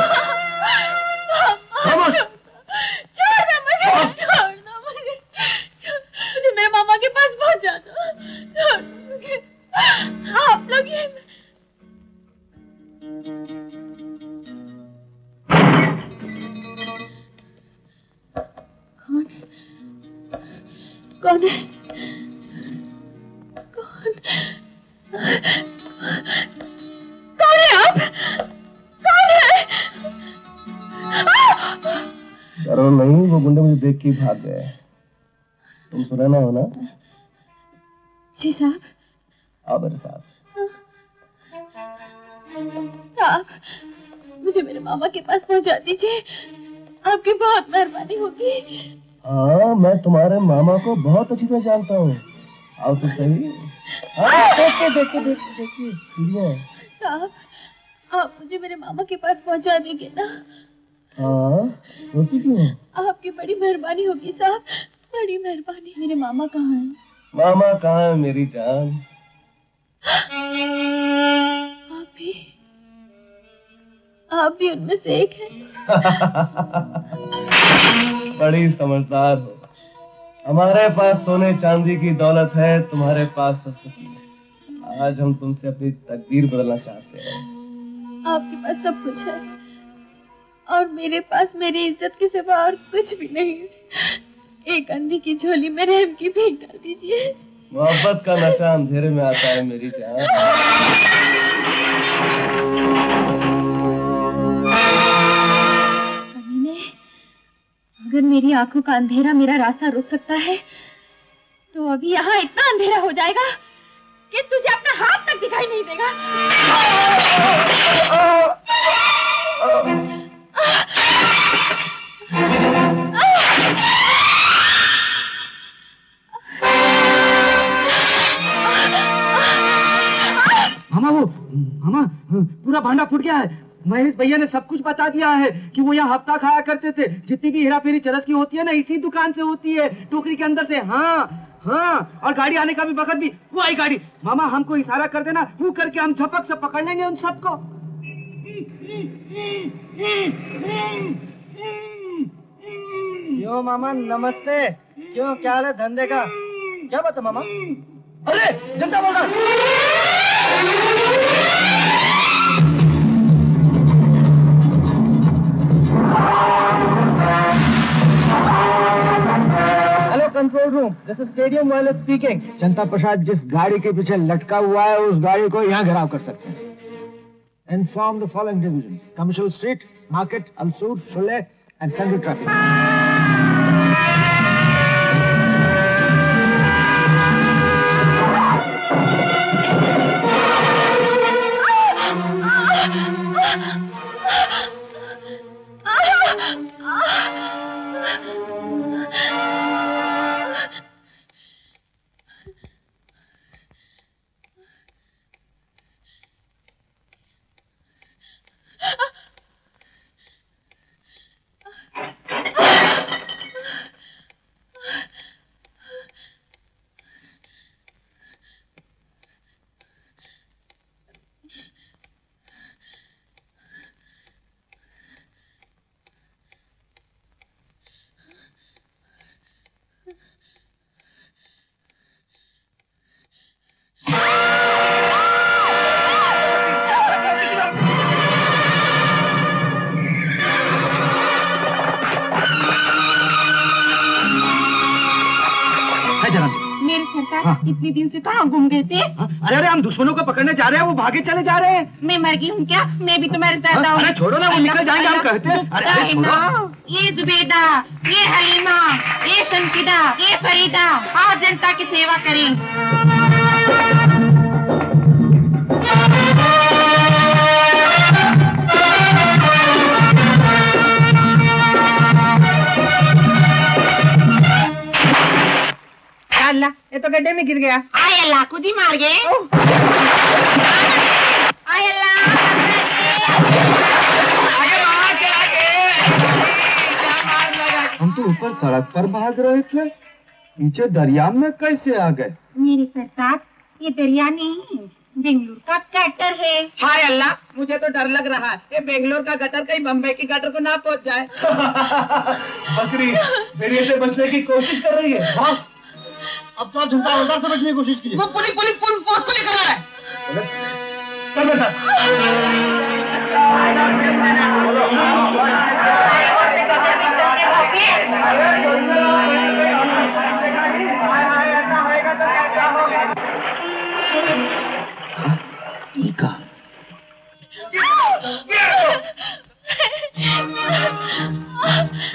Speaker 11: मुझे मेरे मामा के पास पहुंचा दो। आप लोग ये कौन है? कौन है आप? कौन है?
Speaker 13: डरो नहीं, वो गुंडे मुझे देख के भाग गए। तुम सुनैना हो ना?
Speaker 11: जी साहब।
Speaker 13: आओ मेरे साथ।
Speaker 11: साहब, मुझे मेरे मामा के पास पहुंचा दीजिए, आपकी बहुत मेहरबानी होगी।
Speaker 13: हाँ, मैं तुम्हारे मामा को बहुत अच्छी तरह जानता हूँ। आओ तो सही। देखिए।
Speaker 11: साहब, आप मुझे मेरे मामा के पास पहुंचा देंगे ना?
Speaker 13: हाँ, रोती क्यों?
Speaker 11: आपकी बड़ी मेहरबानी होगी साहब, बड़ी मेहरबानी। मेरे मामा कहाँ हैं?
Speaker 13: मामा कहाँ है मेरी जान?
Speaker 11: आप भी उनमें से एक हैं।
Speaker 13: बड़ी समझदार हो। हमारे पास सोने चांदी की दौलत है, तुम्हारे पास फलसफी है। आज हम तुमसे अपनी तकदीर बदलना चाहते हैं।
Speaker 11: आपके पास सब कुछ है और मेरे पास मेरी इज्जत के सिवा और कुछ भी नहीं है। एक अंधी की झोली में रहम की भीख डाल दीजिए।
Speaker 13: मोहब्बत का नशा अंधेरे में आता है मेरी जान।
Speaker 11: अगर मेरी आंखों का अंधेरा मेरा रास्ता रोक सकता है तो अभी यहाँ इतना अंधेरा हो जाएगा
Speaker 10: कि तुझे अपना हाथ तक दिखाई नहीं देगा।
Speaker 1: मामा पूरा भांडा फूट गया है। महेश भैया ने सब कुछ बता दिया है कि वो यहाँ हफ्ता खाया करते थे। जितनी भी हेरा फेरी चरस की होती है ना, इसी दुकान से होती है, टोकरी के अंदर से। हाँ, और गाड़ी आने का भी वक्त भी वो आई गाड़ी। मामा हमको इशारा कर देना, वो करके हम झपक से पकड़ लेंगे उन सबको।
Speaker 3: क्यों मामा नमस्ते। क्यों क्या हाल है धंधे का? क्या बात है मामा? अरे जनता बोल control room, this is stadium wireless speaking. जनता प्रसाद जिस गाड़ी के पीछे लटका हुआ है उस गाड़ी को यहाँ घेराव कर सकते हैं। Inform the following division: commercial street, market, Ulsoor, Shoolay and central traffic.
Speaker 6: इतने दिन से कहाँ घूम गए थे?
Speaker 1: अरे हम दुश्मनों को पकड़ने जा रहे हैं, वो भागे चले जा रहे हैं।
Speaker 6: मैं मर गई हूँ क्या? मैं भी तुम्हारे साथ आऊँ।
Speaker 1: अरे छोड़ो ना, वो निकल जाएंगे हम कहते हैं। अरे छोड़ो।
Speaker 6: ये जुबेदा, ये हलीमा, ये शमशीदा, ये फरीदा, आओ जनता की सेवा करें। अल्लाह, ये तो गड्ढे में गिर गया। आय अल्लाह, खुद ही मार गए। आय अल्लाह,
Speaker 1: हम तो ऊपर सड़क पर भाग रहे थे, नीचे दरिया में कैसे आ गए?
Speaker 6: मेरे सरताज, ये दरिया नहीं, बेंगलुरु का गटर है।
Speaker 2: हाय अल्लाह, मुझे तो डर लग रहा है ये बेंगलोर का गटर कहीं बम्बई की गटर को ना पहुंच जाए।
Speaker 3: बकरी दरिया से बचने की कोशिश कर रही है। बॉस, अब तो झुमका उधर से बचने की कोशिश कीजिए।
Speaker 2: वो पुलिस फोर्स को लेकर आ रहा है।
Speaker 3: चल बेटा।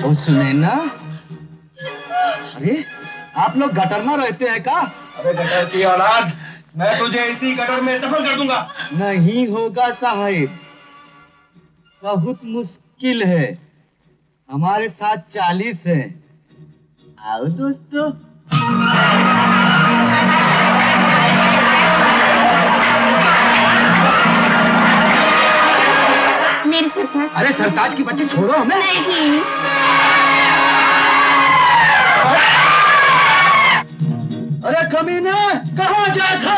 Speaker 1: ओ सुनैना, अरे आप लोग गटर में रहते हैं क्या?
Speaker 3: अरे गटर की औलाद, मैं तुझे इसी गटर में दफन कर दूंगा।
Speaker 1: नहीं होगा साहिब, बहुत मुश्किल है, हमारे साथ 40 है। आओ दोस्तों।
Speaker 6: मेरे सरताज।
Speaker 1: अरे सरताज की बच्ची छोड़ो हमें।
Speaker 6: नहीं।
Speaker 3: अरे कमीने, कहाँ जाते?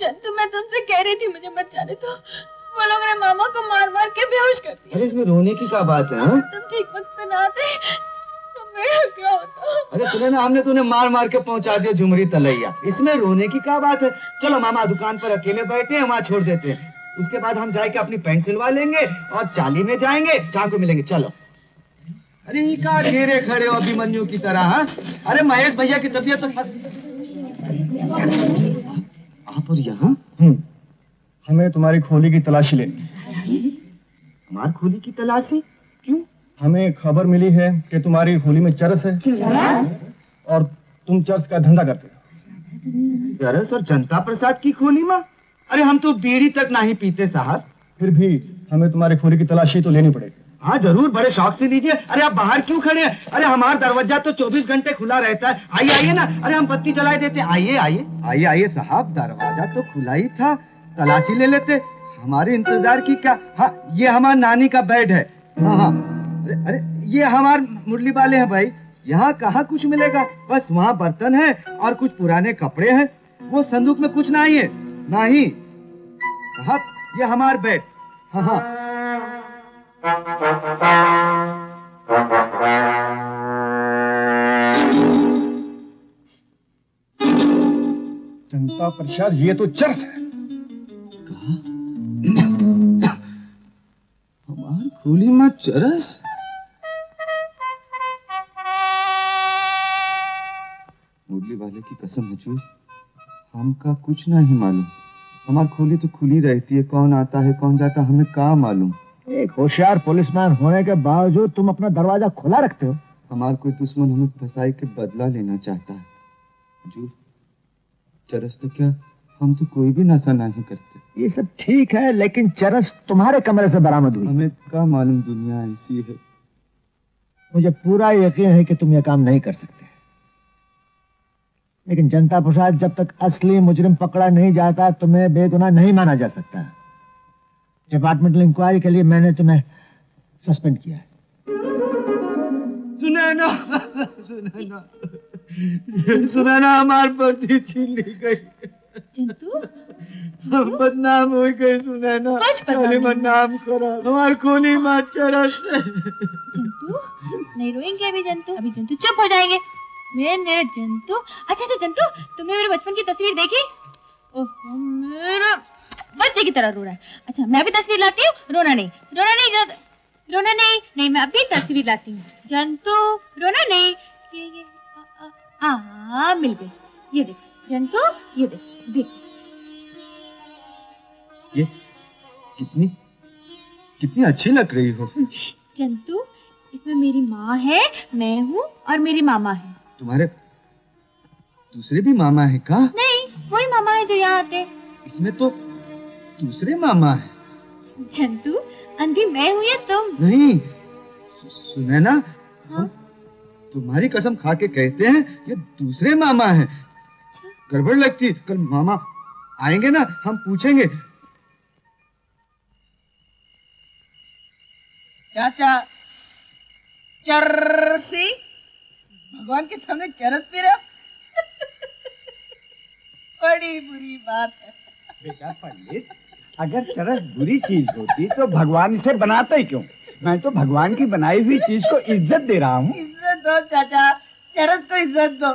Speaker 11: चंदू, मैं तुमसे कह रही थी मुझे मत जाने दो। वो लोगों ने मामा को मार मार के बेहोश कर दिया।
Speaker 1: अरे इसमें रोने की क्या बात है? हाँ?
Speaker 11: तुम ठीक वक्त पे ना आते तो मेरा क्या होता?
Speaker 1: अरे सुने ना, हमने तूने मार मार के पहुंचा दिया झुमरी तलैया। इसमें रोने की क्या बात है? चलो मामा दुकान पर अकेले बैठे हैं, वहाँ छोड़ देते हैं। उसके बाद हम जाके अपनी पैंट सिलवा लेंगे और चाली में जाएंगे, चाँ को मिलेंगे। चलो। अरे क्या घेरे खड़े हो अभिमन्यु की तरह? हाँ? अरे महेश भैया की तबीयत तो आप और यहाँ?
Speaker 8: हमें तुम्हारी खोली की तलाशी लेनी है।
Speaker 1: हमारी खोली की तलाशी? क्यों?
Speaker 8: हमें खबर मिली है कि तुम्हारी खोली में चरस है और तुम चरस का धंधा करते हो।
Speaker 1: चरस और जनता प्रसाद की खोली में? अरे हम तो बीड़ी तक नहीं पीते साहब।
Speaker 8: फिर भी हमें तुम्हारी खोली की तलाशी तो लेनी पड़ेगी।
Speaker 1: हाँ जरूर, बड़े शौक से लीजिए। अरे आप बाहर क्यों खड़े हैं? अरे हमारा दरवाजा तो 24 घंटे खुला रहता है। आइए आइए ना, अरे हम बत्ती जलाए देते। आइए आइए आइए आइए साहब, दरवाजा तो खुला ही था, तलाशी ले लेते। हमारे इंतजार की क्या? हाँ ये हमारी नानी का बेड है। हाँ हाँ, अरे ये हमारे मुरली वाले हैं भाई। यहाँ कहाँ कुछ मिलेगा, बस वहाँ बर्तन है और कुछ पुराने कपड़े हैं। वो संदूक में कुछ नहीं है। नहीं साहब, ये हमारा बेड। हाँ हाँ।
Speaker 8: जनता प्रसाद, ये तो चरस है।
Speaker 1: हमारी खोली में चरस? मुरली वाले की कसम हुजूर, हमका कुछ नहीं मालूम। हमारी खोली तो खुली रहती है, कौन आता है कौन जाता हमें क्या मालूम।
Speaker 3: एक होशियार पुलिसमैन होने के बावजूद तुम अपना दरवाजा खुला रखते हो।
Speaker 1: हमारा कोई दुश्मन हमें फंसाई के बदला लेना चाहता है हुजूर। चरस तो क्या, हम तो कोई भी नशा नहीं करते।
Speaker 3: ये सब ठीक है, लेकिन चरस तुम्हारे कमरे से बरामद हुई।
Speaker 1: हमें क्या मालूम, दुनिया ऐसी है।
Speaker 3: मुझे पूरा यकीन है कि तुम ये काम नहीं कर सकते, लेकिन जनता प्रसाद, जब तक असली मुजरिम पकड़ा नहीं जाता तुम्हें बेगुनाह नहीं माना जा सकता। डिपार्टमेंटल इंक्वायरी के लिए मैंने तुम्हें सस्पेंड किया है।
Speaker 1: सुनैना, सुनैना, सुनैना हमारी वर्दी छीन ली गई।
Speaker 11: चंदू,
Speaker 1: हम बदनाम हो गए सुनैना। खोली में नाम खराब, हमारी खोली में चरस।
Speaker 11: जंतु नहीं रोएंगे अभी जंतु, अभी जंतु चुप हो जाएंगे। मेरे जंतु। अच्छा अच्छा जंतु, तुमने मेरे बचपन की तस्वीर देखी? ओह मेरा बच्चे की तरह रो रहा है। अच्छा मैं भी तस्वीर लाती हूँ। रोना नहीं, रोना नहीं, रोना नहीं, नहीं मैं अभी तस्वीर लाती हूँ। जंतु रोना नहीं। ये मिल गई। ये देख जंतु, ये देख देख।
Speaker 1: ये कितनी अच्छी लग रही हो
Speaker 11: जंतु। इसमें मेरी माँ है, मैं हूँ और मेरी मामा है।
Speaker 1: तुम्हारे दूसरे भी मामा है का?
Speaker 11: नहीं, वही मामा है जो यहाँ आते।
Speaker 1: इसमें तो दूसरे मामा है।
Speaker 11: जंतु, अंधी मैं हूँ या तुम?
Speaker 1: नहीं सुनैना, हाँ? तुम्हारी कसम खा के कहते हैं ये दूसरे मामा हैं। गड़बड़ लगती, कल मामा आएंगे ना, हम पूछेंगे।
Speaker 6: चाचा चरसी, भगवान के सामने चरस पी रहे हो? बड़ी बुरी बात है।
Speaker 17: बेटा पंडित, अगर चरस बुरी चीज होती तो भगवान इसे बनाता ही क्यों? मैं तो भगवान की बनाई हुई चीज को इज्जत दे रहा हूँ।
Speaker 6: इज्जत दो चाचा, चरस को इज्जत दो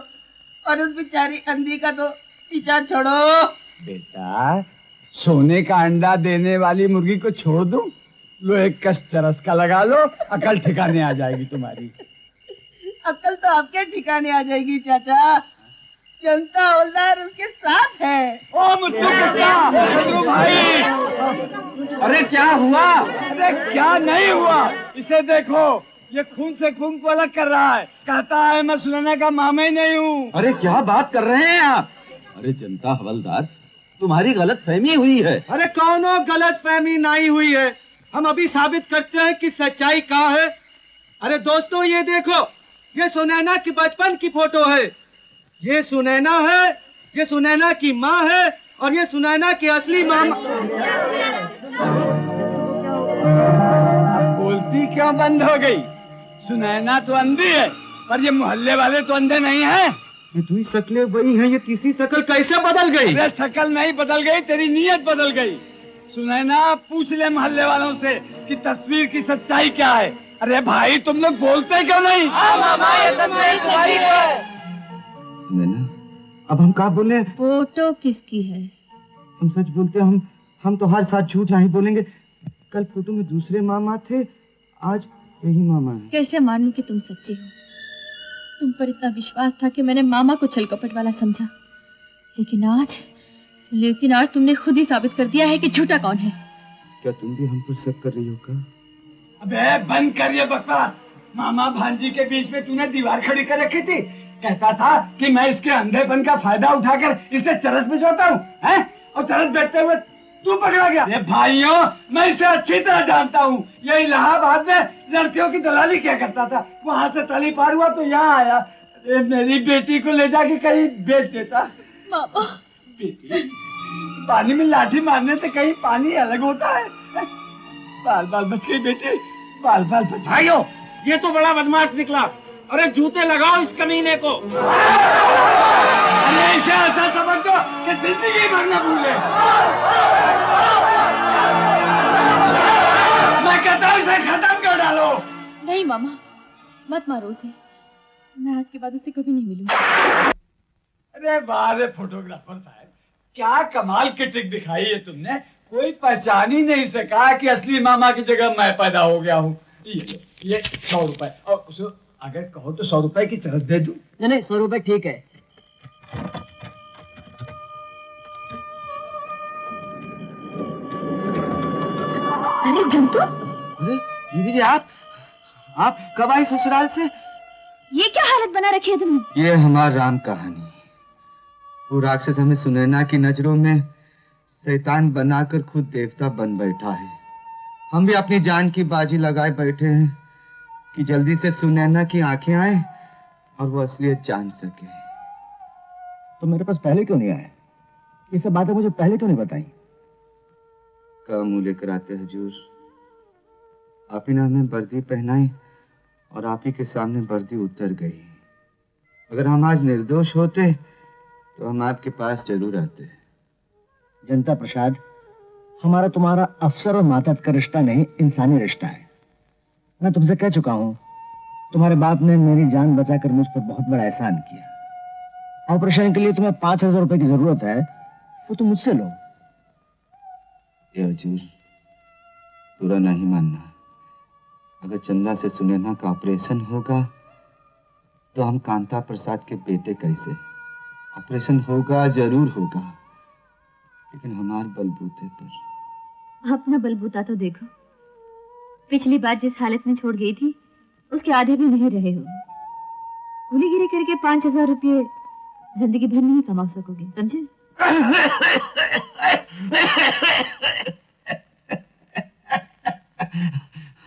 Speaker 6: और उस बेचारी अंधी का तो पीछा छोड़ो।
Speaker 17: बेटा, सोने का अंडा देने वाली मुर्गी को छोड़ दूं? लो एक कश चरस का लगा लो, अकल ठिकाने आ जाएगी तुम्हारी।
Speaker 6: अकल तो आपके ठिकाने आ जाएगी चाचा। जनता हवलदार उसके साथ है।
Speaker 17: ओ मुझको गुस्सा भाई।
Speaker 6: अरे क्या हुआ?
Speaker 17: अरे क्या नहीं हुआ, इसे देखो, ये खून से खून को अलग कर रहा है। कहता है मैं सुनैना का मामा ही नहीं हूँ।
Speaker 1: अरे क्या बात कर रहे हैं आप? अरे जनता हवलदार, तुम्हारी गलत फहमी हुई है। अरे कौनो गलत फहमी नहीं हुई है, हम अभी साबित करते हैं कि सच्चाई कहाँ है। अरे दोस्तों ये देखो, ये सुनैना की बचपन की फोटो है। ये सुनैना है, ये सुनैना की माँ है और ये सुनैना की असली मामा।
Speaker 17: अब बोलती क्यों बंद हो गई? सुनैना तो अंधी है, पर ये मोहल्ले वाले तो अंधे नहीं हैं।
Speaker 1: ये दुई शक्लें वही हैं, ये तीसरी शक्ल कैसे बदल गई?
Speaker 17: अरे शक्ल नहीं बदल गई, तेरी नीयत बदल गई। सुनैना, पूछ ले मोहल्ले वालों से कि तस्वीर की सच्चाई क्या है। अरे भाई तुम लोग बोलते क्यों नहीं?
Speaker 1: मामा, ये तस्वीर तुम्हारी है। सुनैना, अब हम क्या बोले?
Speaker 11: फोटो किसकी है?
Speaker 1: हम सच बोलते हैं, हम तो हर साथ झूठ नहीं बोलेंगे। कल फोटो में दूसरे मामा थे, आज यही मामा है।
Speaker 11: कैसे मानूं कि तुम सच्ची हो? तुम पर इतना विश्वास था कि मैंने मामा को छल कपट वाला समझा, लेकिन आज तुमने खुद ही साबित कर दिया है कि झूठा कौन है।
Speaker 1: क्या तुम भी हम पर शक कर रही हो क्या?
Speaker 17: अबे बंद कर ये बकवास। मामा भांजी के बीच में तूने दीवार खड़ी कर रखी थी। कहता था कि मैं इसके अंधेपन का फायदा उठाकर इसे चरस भिजवाता हूँ, हैं? और चरस बेचते हुए तू पकड़ा गया। ये भाइयों, मैं इसे अच्छी तरह जानता हूँ। ये इलाहाबाद में लड़कियों की दलाली क्या करता था, वहाँ से तली पार हुआ तो यहाँ आया। मेरी बेटी को ले जाके कहीं बेच देता।
Speaker 11: मामा,
Speaker 17: बेटी, पानी में लाठी मारने से कहीं पानी अलग होता है। बाल बाल बच गई बेटी, बाल बाल बच।
Speaker 5: भाइयों, ये तो बड़ा बदमाश निकला। अरे जूते लगाओ इस कमीने को।
Speaker 17: अरे इसे ऐसा समझ दो कि जिंदगी भर न भूले। मैं कहता हूँ इसे खत्म कर डालो।
Speaker 11: नहीं मामा, मत मारो उसे। मैं आज के बाद उसे कभी नहीं मिलूंगी।
Speaker 17: अरे वाह रे फोटोग्राफर साहब, क्या कमाल की ट्रिक दिखाई है तुमने। कोई पहचान ही नहीं सका कि असली मामा की जगह मैं पैदा हो गया हूँ। ये 100 रुपए, और अगर कहो तो 100 रुपए की चरस दे दूं।
Speaker 15: नहीं 100 रुपए ठीक है।
Speaker 12: अरे जंतु,
Speaker 1: अरे बीबी जी, आप कब आई ससुराल से?
Speaker 12: ये क्या हालत बना रखी है तुमने?
Speaker 1: ये हमारी राम कहानी। वो राक्षस हमें सुनैना की नजरों में शैतान बनाकर खुद देवता बन बैठा है। हम भी अपनी जान की बाजी लगाए बैठे हैं कि जल्दी से सुनैना की आंखें आए और वो असलियत जान सके।
Speaker 3: तो मेरे पास पहले क्यों नहीं आए? ये सब बातें मुझे पहले क्यों नहीं बताई?
Speaker 1: कब मुंह लेकर आते हुजूर? आप ही ने हमें वर्दी पहनाई और आप ही के सामने वर्दी उतर गई। अगर हम आज निर्दोष होते तो हम आपके पास जरूर आते।
Speaker 3: जनता प्रसाद, हमारा तुम्हारा अफसर और मातहत का रिश्ता नहीं, इंसानी रिश्ता है। मैं तुमसे कह चुका हूं, तुम्हारे बाप ने मेरी जान बचाकर मुझ पर बहुत बड़ा एहसान किया। ऑपरेशन के लिए तुम्हें 5000 रुपए की जरूरत है, वो तुम मुझसे लो।
Speaker 1: ये हुजूर, पूरा नहीं मानना। अगर चंदा से सुनैना का ऑपरेशन होगा तो हम कांता प्रसाद के बेटे कैसे? ऑपरेशन होगा, जरूर होगा, लेकिन हमारे बलबूते पर।
Speaker 12: अपना बलबूता तो देखो। पिछली बार जिस हालत में छोड़ गई थी उसके आधे भी नहीं रहे हो। गुलीगिरी करके 5000 रुपये जिंदगी भर नहीं कमा सकोगे, समझे?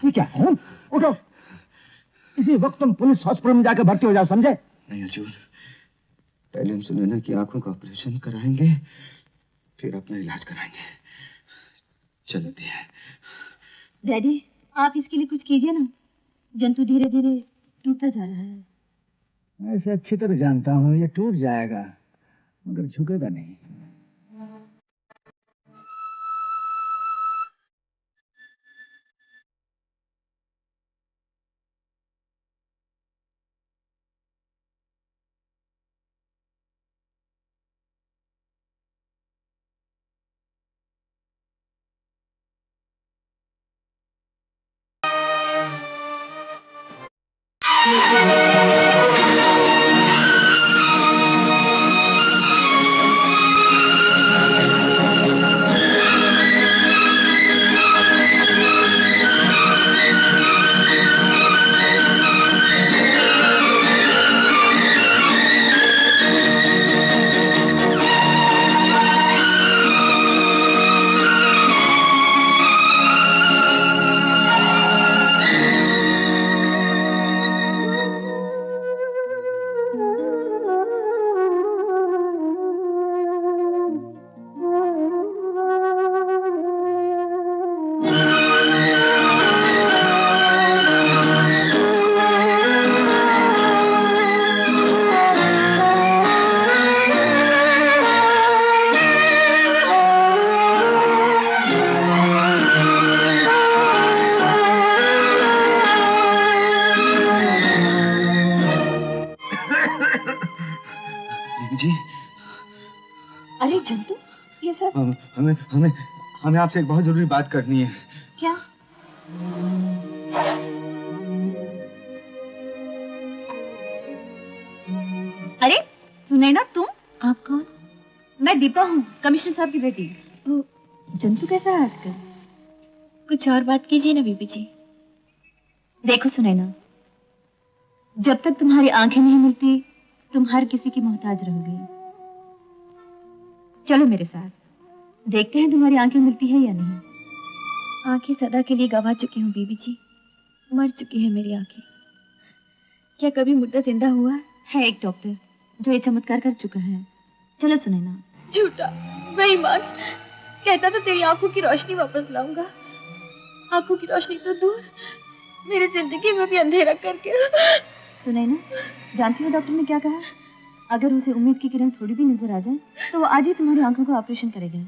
Speaker 3: ये क्या है? उठो, इसी वक्त तुम पुलिस हॉस्पिटल में जाकर भर्ती हो जाओ, समझे?
Speaker 1: नहीं हुजूर, पहले हम सुनैना की आंखों का ऑपरेशन कराएंगे, फिर अपना इलाज कराएंगे। चलते हैं।
Speaker 12: डैडी, आप इसके लिए कुछ कीजिए ना। जंतु धीरे धीरे टूटता जा रहा है।
Speaker 3: मैं इसे अच्छी तरह जानता हूँ, ये टूट जाएगा मगर झुकेगा नहीं।
Speaker 1: बीबी जी,
Speaker 12: अरे जंतु, ये सब
Speaker 1: हमें हमें हमें आपसे एक बहुत जरूरी बात करनी है।
Speaker 12: क्या? अरे सुने ना तुम?
Speaker 11: आप कौन?
Speaker 12: मैं दीपा हूँ, कमिश्नर साहब की बेटी। जंतु कैसा है आजकल?
Speaker 11: कुछ और बात कीजिए ना बीबी जी।
Speaker 12: देखो सुनैना, जब तक तुम्हारी आंखें नहीं मिलती तुम हर किसी की मोहताज रहोगी। चलो मेरे साथ, देखते हैं तुम्हारी आंखें मिलती है या नहीं।
Speaker 11: आंखें सदा के लिए गवा चुकी हूँ बीबी जी, मर चुकी है मेरी आंखें। क्या कभी मुर्दा जिंदा हुआ
Speaker 12: है? एक डॉक्टर जो ये चमत्कार कर चुका है। चलो सुनैना।
Speaker 11: झूठा, बेईमान, कहता तो तेरी आंखों की रोशनी वापस लाऊंगा। आंखों की रोशनी तो दूर, मेरी जिंदगी में भी अंधेरा करके।
Speaker 12: सुनैना, जानती हो डॉक्टर ने क्या कहा? अगर उसे उम्मीद की किरण थोड़ी भी नजर आ जाए तो वो आज ही तुम्हारी आंखों का ऑपरेशन करेगा।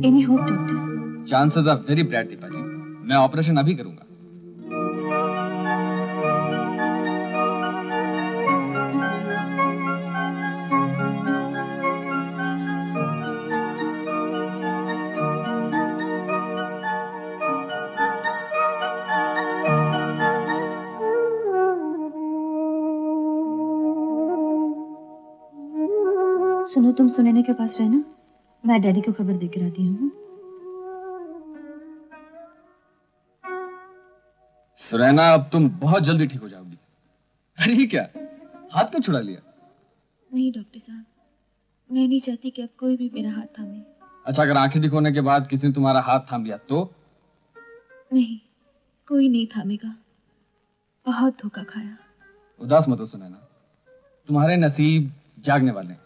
Speaker 12: Any hope doctor?
Speaker 18: Chances are very bright Deepa ji, मैं ऑपरेशन अभी करूंगा।
Speaker 12: सुनो, तुम सुनैना के पास रहना, मैं डैडी को खबर देकर आती हूँ।
Speaker 18: सुनैना, अब तुम बहुत जल्दी ठीक हो जाओगी। अरे ये क्या, हाथ क्यों छुड़ा लिया?
Speaker 11: नहीं डॉक्टर साहब, मैं नहीं चाहती कि अब कोई भी मेरा हाथ थामे।
Speaker 18: अच्छा, अगर आंखें ठीक होने के बाद किसी ने तुम्हारा हाथ थाम लिया तो?
Speaker 11: नहीं, कोई नहीं थामेगा। बहुत धोखा खाया।
Speaker 18: उदास मत हो सुनैना, तुम्हारे नसीब जागने वाले हैं।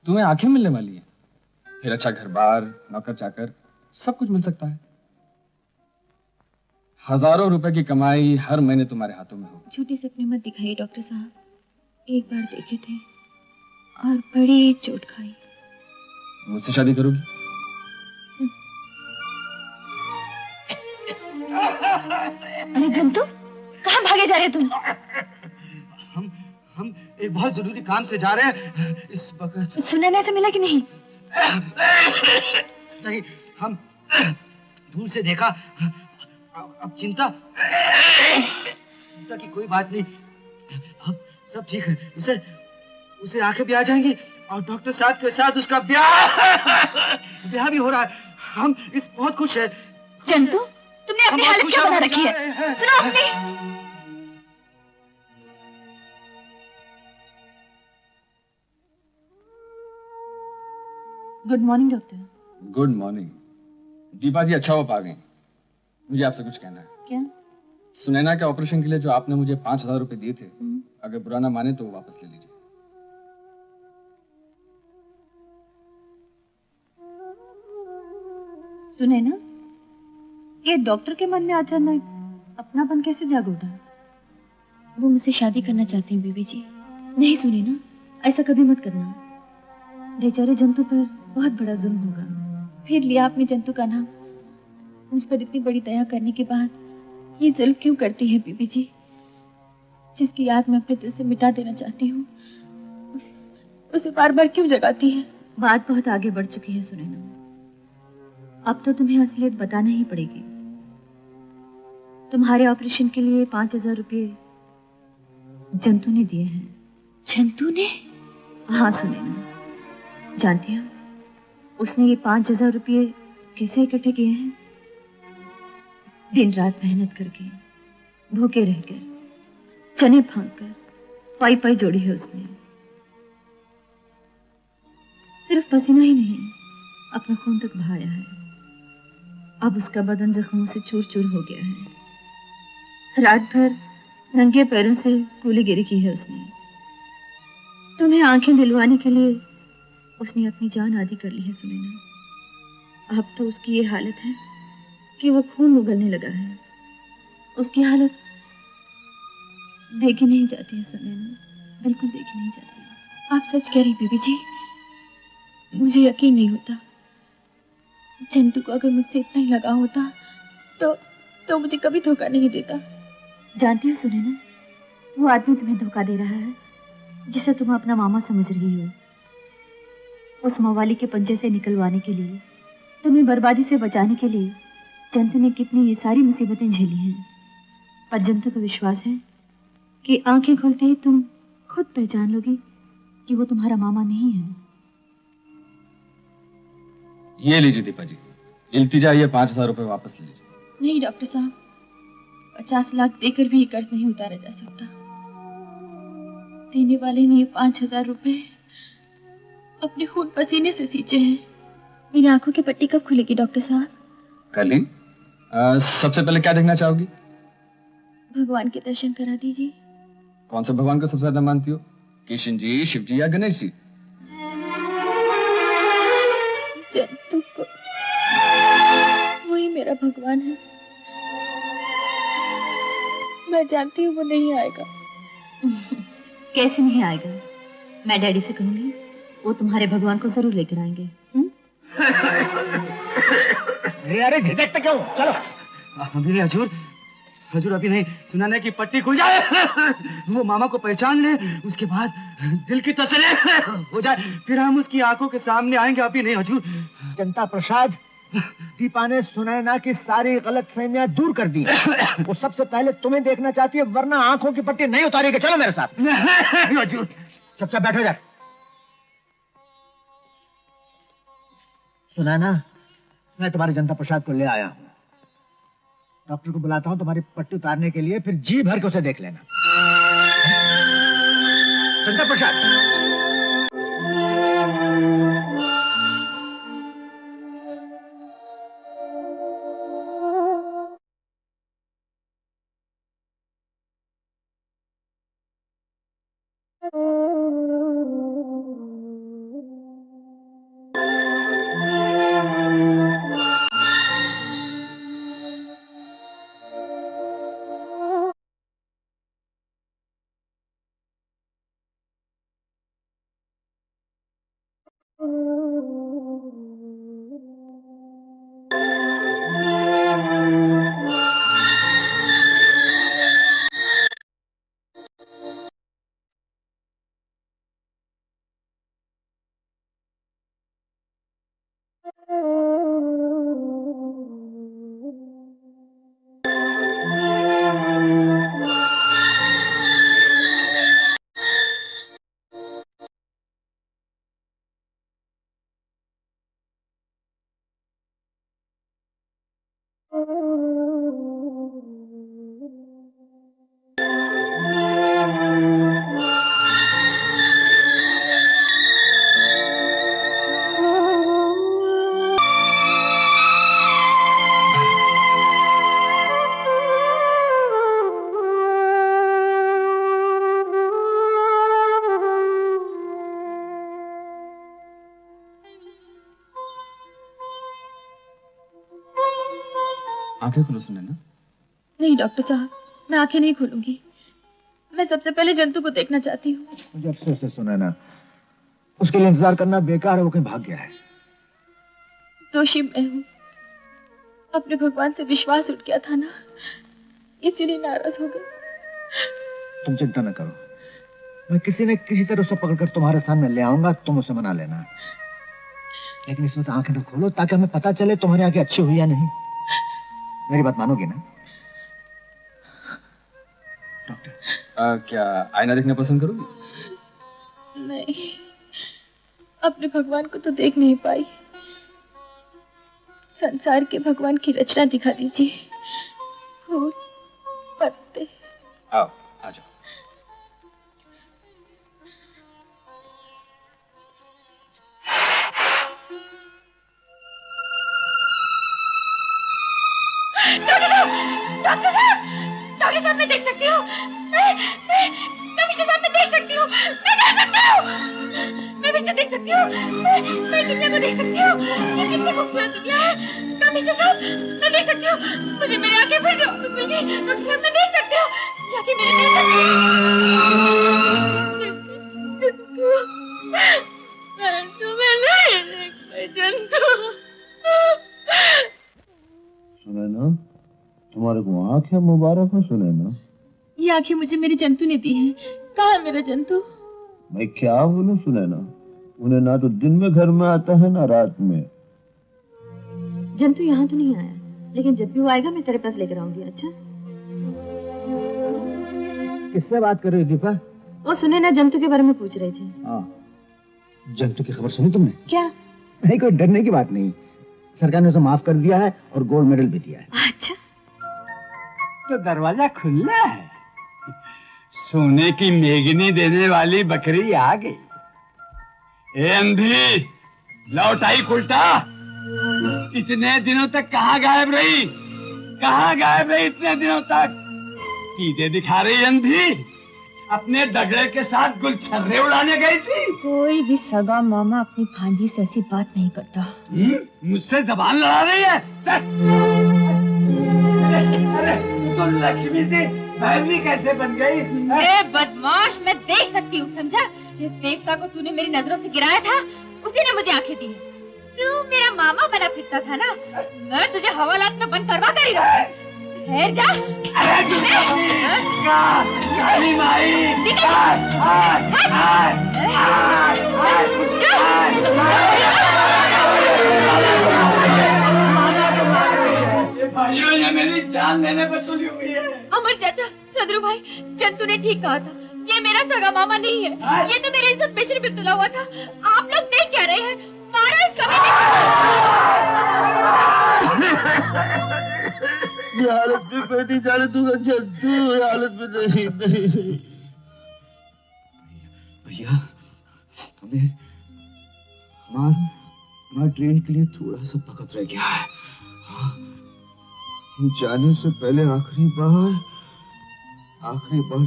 Speaker 18: तुम्हें आंखें मिलने वाली हैं, फिर अच्छा घर बार, नौकर चाकर, सब कुछ मिल सकता है। हजारों रुपए की कमाई हर महीने तुम्हारे हाथों में होगी।
Speaker 11: झूठे सपने मत दिखाइए डॉक्टर साहब, एक बार देखे थे और बड़ी चोट खाई।
Speaker 18: मुझसे शादी करोगी?
Speaker 12: अरे जंतु, कहाँ भागे जा रहे तुम?
Speaker 1: हम एक बहुत जरूरी काम से जा रहे हैं इस वक्त।
Speaker 12: सुनैना से मिला कि नहीं?
Speaker 1: नहीं, हम दूर से देखा। अब चिंता की कोई बात नहीं, अब सब ठीक है। उसे आंखें भी आ जाएंगी और डॉक्टर साहब के साथ उसका ब्याह भी हो रहा है। हम इस बहुत खुश है।
Speaker 12: जंतु, तुमने अपनी हालत क्या बना रखी है? सुनो अपनी। Good morning doctor.
Speaker 18: Good morning. Deepa ji, अच्छा हो पा गई। मुझे आपसे कुछ कहना है।
Speaker 12: क्या?
Speaker 18: सुनैना के ऑपरेशन के लिए जो आपने मुझे 5,000 रुपए दिए थे, अगर बुरा ना माने तो वो वापस ले लीजिए।
Speaker 12: सुनैना, ये डॉक्टर के मन में अचानक अपनापन कैसे जाग उठा?
Speaker 11: वो मुझसे शादी करना चाहती हैं बीबी जी।
Speaker 12: नहीं सुनैना, ऐसा कभी मत करना। बेचारे जंतु पर बहुत बड़ा जुल्म होगा।
Speaker 11: फिर लिया आपने जंतु का नाम। मुझ पर इतनी बड़ी दया करने के बाद ये जुल्म क्यों करती है बीबी जी? जिसकी याद मैं अपने दिल से मिटा देना चाहती हूँ, उसे बार बार क्यों जगाती है?
Speaker 12: बात बहुत आगे बढ़ चुकी है सुनैना, अब तो तुम्हें असलियत बताना ही पड़ेगी। तुम्हारे ऑपरेशन के लिए 5,000 रुपये जंतु ने दिए हैं।
Speaker 11: जंतु ने?
Speaker 12: हाँ सुनैना, जानती हो उसने ये 5,000 रुपये कैसे इकट्ठे किए हैं? दिन रात मेहनत करके, भूखे रहकर, चने फांक कर पाई पाई जोड़ी है उसने। सिर्फ पसीना ही नहीं, अपना खून तक बहाया है। अब उसका बदन जख्मों से चूर चूर हो गया है। रात भर नंगे पैरों से कूलीगिरी की है उसने। तुम्हें आंखें दिलवाने के लिए उसने अपनी जान आदी कर ली है सुनैना। अब तो उसकी ये हालत है कि वो खून उगलने लगा है। उसकी हालत देखी नहीं जाती है सुनैना, बिल्कुल देखी नहीं जाती।
Speaker 11: आप सच कह रही बीबी जी, मुझे यकीन नहीं होता। जंतु को अगर मुझसे इतना ही लगा होता तो मुझे कभी धोखा नहीं देता।
Speaker 12: जानती हो सुनैना, वो आदमी तुम्हें धोखा दे रहा है जिसे तुम अपना मामा समझ रही हो। उस मवाली के पंजे से निकलवाने के लिए, तुम्हें बर्बादी से बचाने के लिए जंतु ने कितनी ये सारी मुसीबतें झेली हैं। पर जंतु को विश्वास है कि आंखें खोलते ही तुम खुद पहचान लोगी कि वो तुम्हारा मामा नहीं है।
Speaker 18: ये लीजिए दीपा जी, इल्तिजा, ये 5,000 रुपए वापस लीजिए।
Speaker 11: नहीं डॉक्टर साहब, 50 लाख देकर भी ये कर्ज नहीं उतारा जा सकता। देने वाले ने ये 5,000 रुपए अपने खून पसीने से सींचे हैं। मेरी आंखों की पट्टी कब खुलेगी डॉक्टर साहब?
Speaker 18: कल ही। सबसे पहले क्या देखना चाहोगी?
Speaker 11: भगवान के दर्शन करा दीजिए।
Speaker 18: कौन सा भगवान को सबसे ज्यादा मानती हो? कृष्ण जी, शिव जी या गणेश जी?
Speaker 11: जंतु को, वही मेरा भगवान है। मैं जानती हूँ वो नहीं आएगा।
Speaker 12: कैसे नहीं आएगा? मैं डैडी से कहूंगी, वो तुम्हारे भगवान को जरूर लेकर आएंगे।
Speaker 3: अरे झिझकते क्यों? चलो।
Speaker 1: अभी नहीं हजूर, हजूर अभी नहीं। सुनाने की पट्टी खुल जाए, वो मामा को पहचान ले, उसके बाद दिल की तसल्ली हो जाए, फिर हम उसकी आंखों के सामने आएंगे। अभी नहीं हजूर।
Speaker 3: जनता प्रसाद, दीपा ने सुनैना की सारी गलतफहमियां दूर कर दी। वो सबसे पहले तुम्हें देखना चाहती है, वरना आंखों की पट्टी नहीं उतारेगी। चलो मेरे साथ।
Speaker 1: हजूर।
Speaker 3: चुपचाप बैठो जा। सुनैना, मैं तुम्हारे जनता प्रसाद को ले आया हूं। डॉक्टर को बुलाता हूं तुम्हारी पट्टी उतारने के लिए, फिर जी भर के उसे देख लेना। जनता प्रसाद।
Speaker 18: आंखें खोलो सुनैना।
Speaker 11: नहीं डॉक्टर साहब, मैं आंखें नहीं खोलूंगी। मैं सबसे पहले जंतु को देखना चाहती हूँ।
Speaker 3: मुझे अफसोस है सुनैना, उसके लिए इंतजार करना बेकार है। वो कहीं भाग गया है।
Speaker 11: दोषी मैं हूँ। अपने भगवान से विश्वास उठ गया था ना, इसीलिए नाराज हो गई।
Speaker 3: तुम चिंता न करो, मैं किसी न किसी तरह उसे पकड़कर तुम्हारे सामने ले आऊंगा। तुम उसे मना लेना, लेकिन इस वक्त आंखें तो खोलो ताकि हमें पता चले तुम्हारी आंखें अच्छी हुई या नहीं। मेरी बात मानोगी ना?
Speaker 18: डॉक्टर, क्या आईना देखना पसंद करोगी?
Speaker 11: नहीं, अपने भगवान को तो देख नहीं पाई। संसार के भगवान की रचना दिखा दीजिए। फूल, पत्ते।
Speaker 18: आओ, आ जाओ।
Speaker 11: डॉक्टर साहब, डॉक्टर साहब, डॉक्टर साहब, मैं देख सकती हूँ। कमिश्नर साहब, मैं देख सकती हूँ। मैं देख सकती हूँ। मैं फिर से देख सकती हूँ। मैं दुनिया को देख सकती हूँ। ये कितनी खूबसूरत दुनिया है। कमिश्नर साहब, मैं देख सकती हूँ। मुझे मेरी आंखें फिर से वापस मिल गई। डॉक्टर साहब, मैं देख सकती हूँ। क्या कि मेरी देख सकती हूँ। मैं नहीं देख पाई जंतु।
Speaker 3: सुनैना, तुम
Speaker 7: तुम्हारे को आंखें मुबारक हो सुनैना।
Speaker 11: ये आंखें मुझे मेरे जंतु ने दी हैं। कहाँ है मेरा जंतु?
Speaker 7: मैं क्या बोलूं सुनैना, उन्हें ना तो दिन में घर में आता है ना रात में।
Speaker 12: जंतु यहाँ तो नहीं आया, लेकिन जब भी वो आएगा मैं तेरे पास लेकर आऊंगी। अच्छा?
Speaker 3: किससे बात कर रही दीपा?
Speaker 12: वो सुनैना जंतु के बारे में पूछ रही थी।
Speaker 3: जंतु की खबर सुनी तुमने?
Speaker 12: क्या?
Speaker 3: नहीं, कोई डरने की बात नहीं। सरकार ने उसे माफ कर दिया है और गोल्ड मेडल भी दिया है।
Speaker 12: अच्छा,
Speaker 17: तो दरवाजा खुला है। सोने की मेगनी देने वाली बकरी आ गई। ए अंधी, लौट आई उल्टा। इतने दिनों तक कहाँ गायब रही? कहाँ गायब रही इतने दिनों तक? सीधे दिखा रही अंधी। अपने दगड़े के साथ गुलछर्रे उड़ाने गई थी।
Speaker 11: कोई भी सगा मामा अपनी भांजी से ऐसी बात नहीं करता।
Speaker 17: मुझसे जबान लड़ा रही है। चल। अरे तो लक्ष्मी थी, भैरवी कैसे बन गई?
Speaker 11: ए बदमाश, मैं देख सकती हूँ, समझा? जिस देवता को तूने मेरी नजरों से गिराया था, उसी ने मुझे आंखें दी। तू मेरा मामा बना फिरता था ना, मैं तुझे हवालात में बंद करवा कर ही रहा। ठहर जा।
Speaker 17: काली माई। भाइयों, ये मेरी जान लेने पर तुली हुई है।
Speaker 11: अमर चाचा, चंद्रू भाई, जंतु ने ठीक कहा था। ये मेरा सगा मामा नहीं है, ये तो मेरी इज्जत पेशरी पे तुला हुआ था। आप लोग देख क्या रहे हैं? मारा इस कमीने
Speaker 7: ये हालत में बेटी जाने दूंगा जंतु, ये हालत में नहीं नहीं नहीं।
Speaker 1: भैया, हमें हमारा ट्रेन के लिए थोड़ा सा वक्त रह गया है। हम जाने से पहले आखिरी बार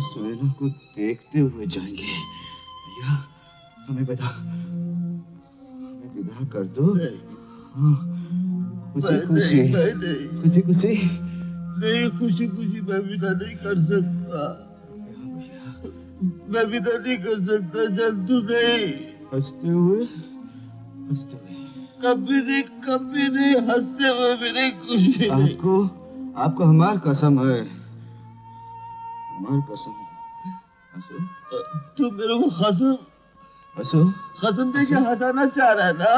Speaker 1: सुनैना को देखते हुए जाएंगे। भैया, हमें विदा कर दो। खुशी खुशी खुशी खुशी
Speaker 7: नहीं, खुशी खुशी मैं विदा नहीं कर सकता। मैं विदा नहीं कर सकता जंतु नहीं।
Speaker 1: हंसते हुए
Speaker 7: कभी नहीं हंसते हुए भी नहीं, खुशी नहीं।
Speaker 1: आपको हमार कसम है, हमार कसम।
Speaker 7: तू मेरे को कसम दे के हंसाना चाह रहा है ना?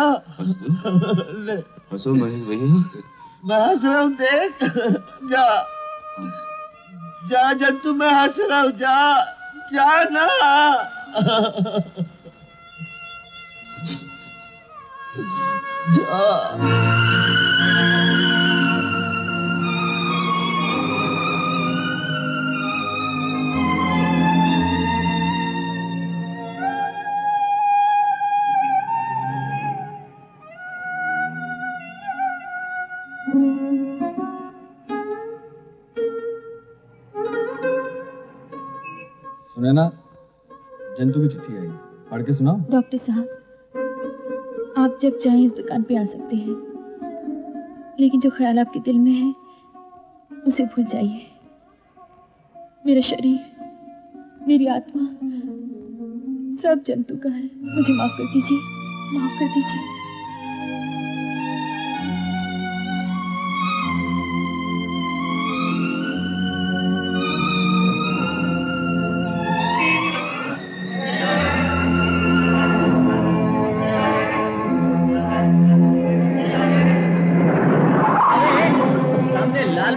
Speaker 7: ले
Speaker 1: हंसो महेश भैया।
Speaker 7: मैं हंस रहा हूँ, देख। जा जंतु, मैं हंस रहा हूँ। जा ना। जा।
Speaker 18: सुनैना, जंतु की चिट्ठी आई, पढ़ के सुनाओ।
Speaker 11: डॉक्टर साहब, आप जब चाहें इस दुकान पे आ सकते हैं, लेकिन जो ख्याल आपके दिल में है उसे भूल जाइए। मेरा शरीर, मेरी आत्मा सब जंतु का है। मुझे माफ कर दीजिए, माफ कर दीजिए।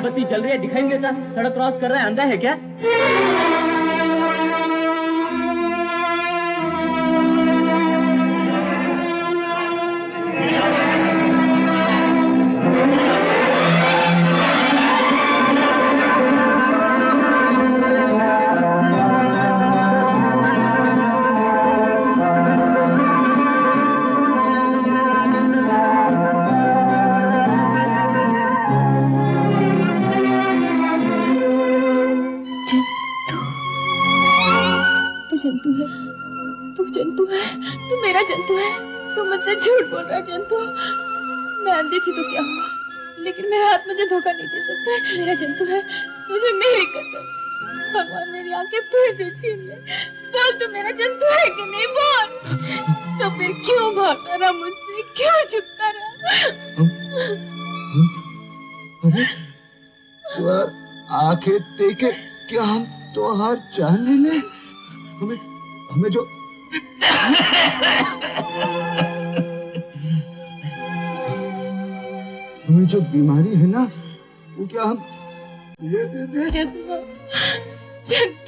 Speaker 15: बत्ती चल रही है, दिखाई नहीं देता। सड़क क्रॉस कर रहा है, अंधा है क्या?
Speaker 11: झूठ बोल रहा है जंतु। मैं अंधी थी तो क्या हुआ, लेकिन मेरा हाथ मुझे धोखा नहीं दे सकता। मेरा जंतु है, मुझे मेरी कसम। भगवान मेरी आंखें फिर से छीन ले। बोल तू मेरा जंतु है कि नहीं, बोल। तो फिर क्यों भागता रहा मुझसे, क्यों छुपता रहा?
Speaker 1: आंखें देखे क्या हम तो हार जान ले हमें हमें जो हमें जो बीमारी है ना वो क्या हम ये दे दे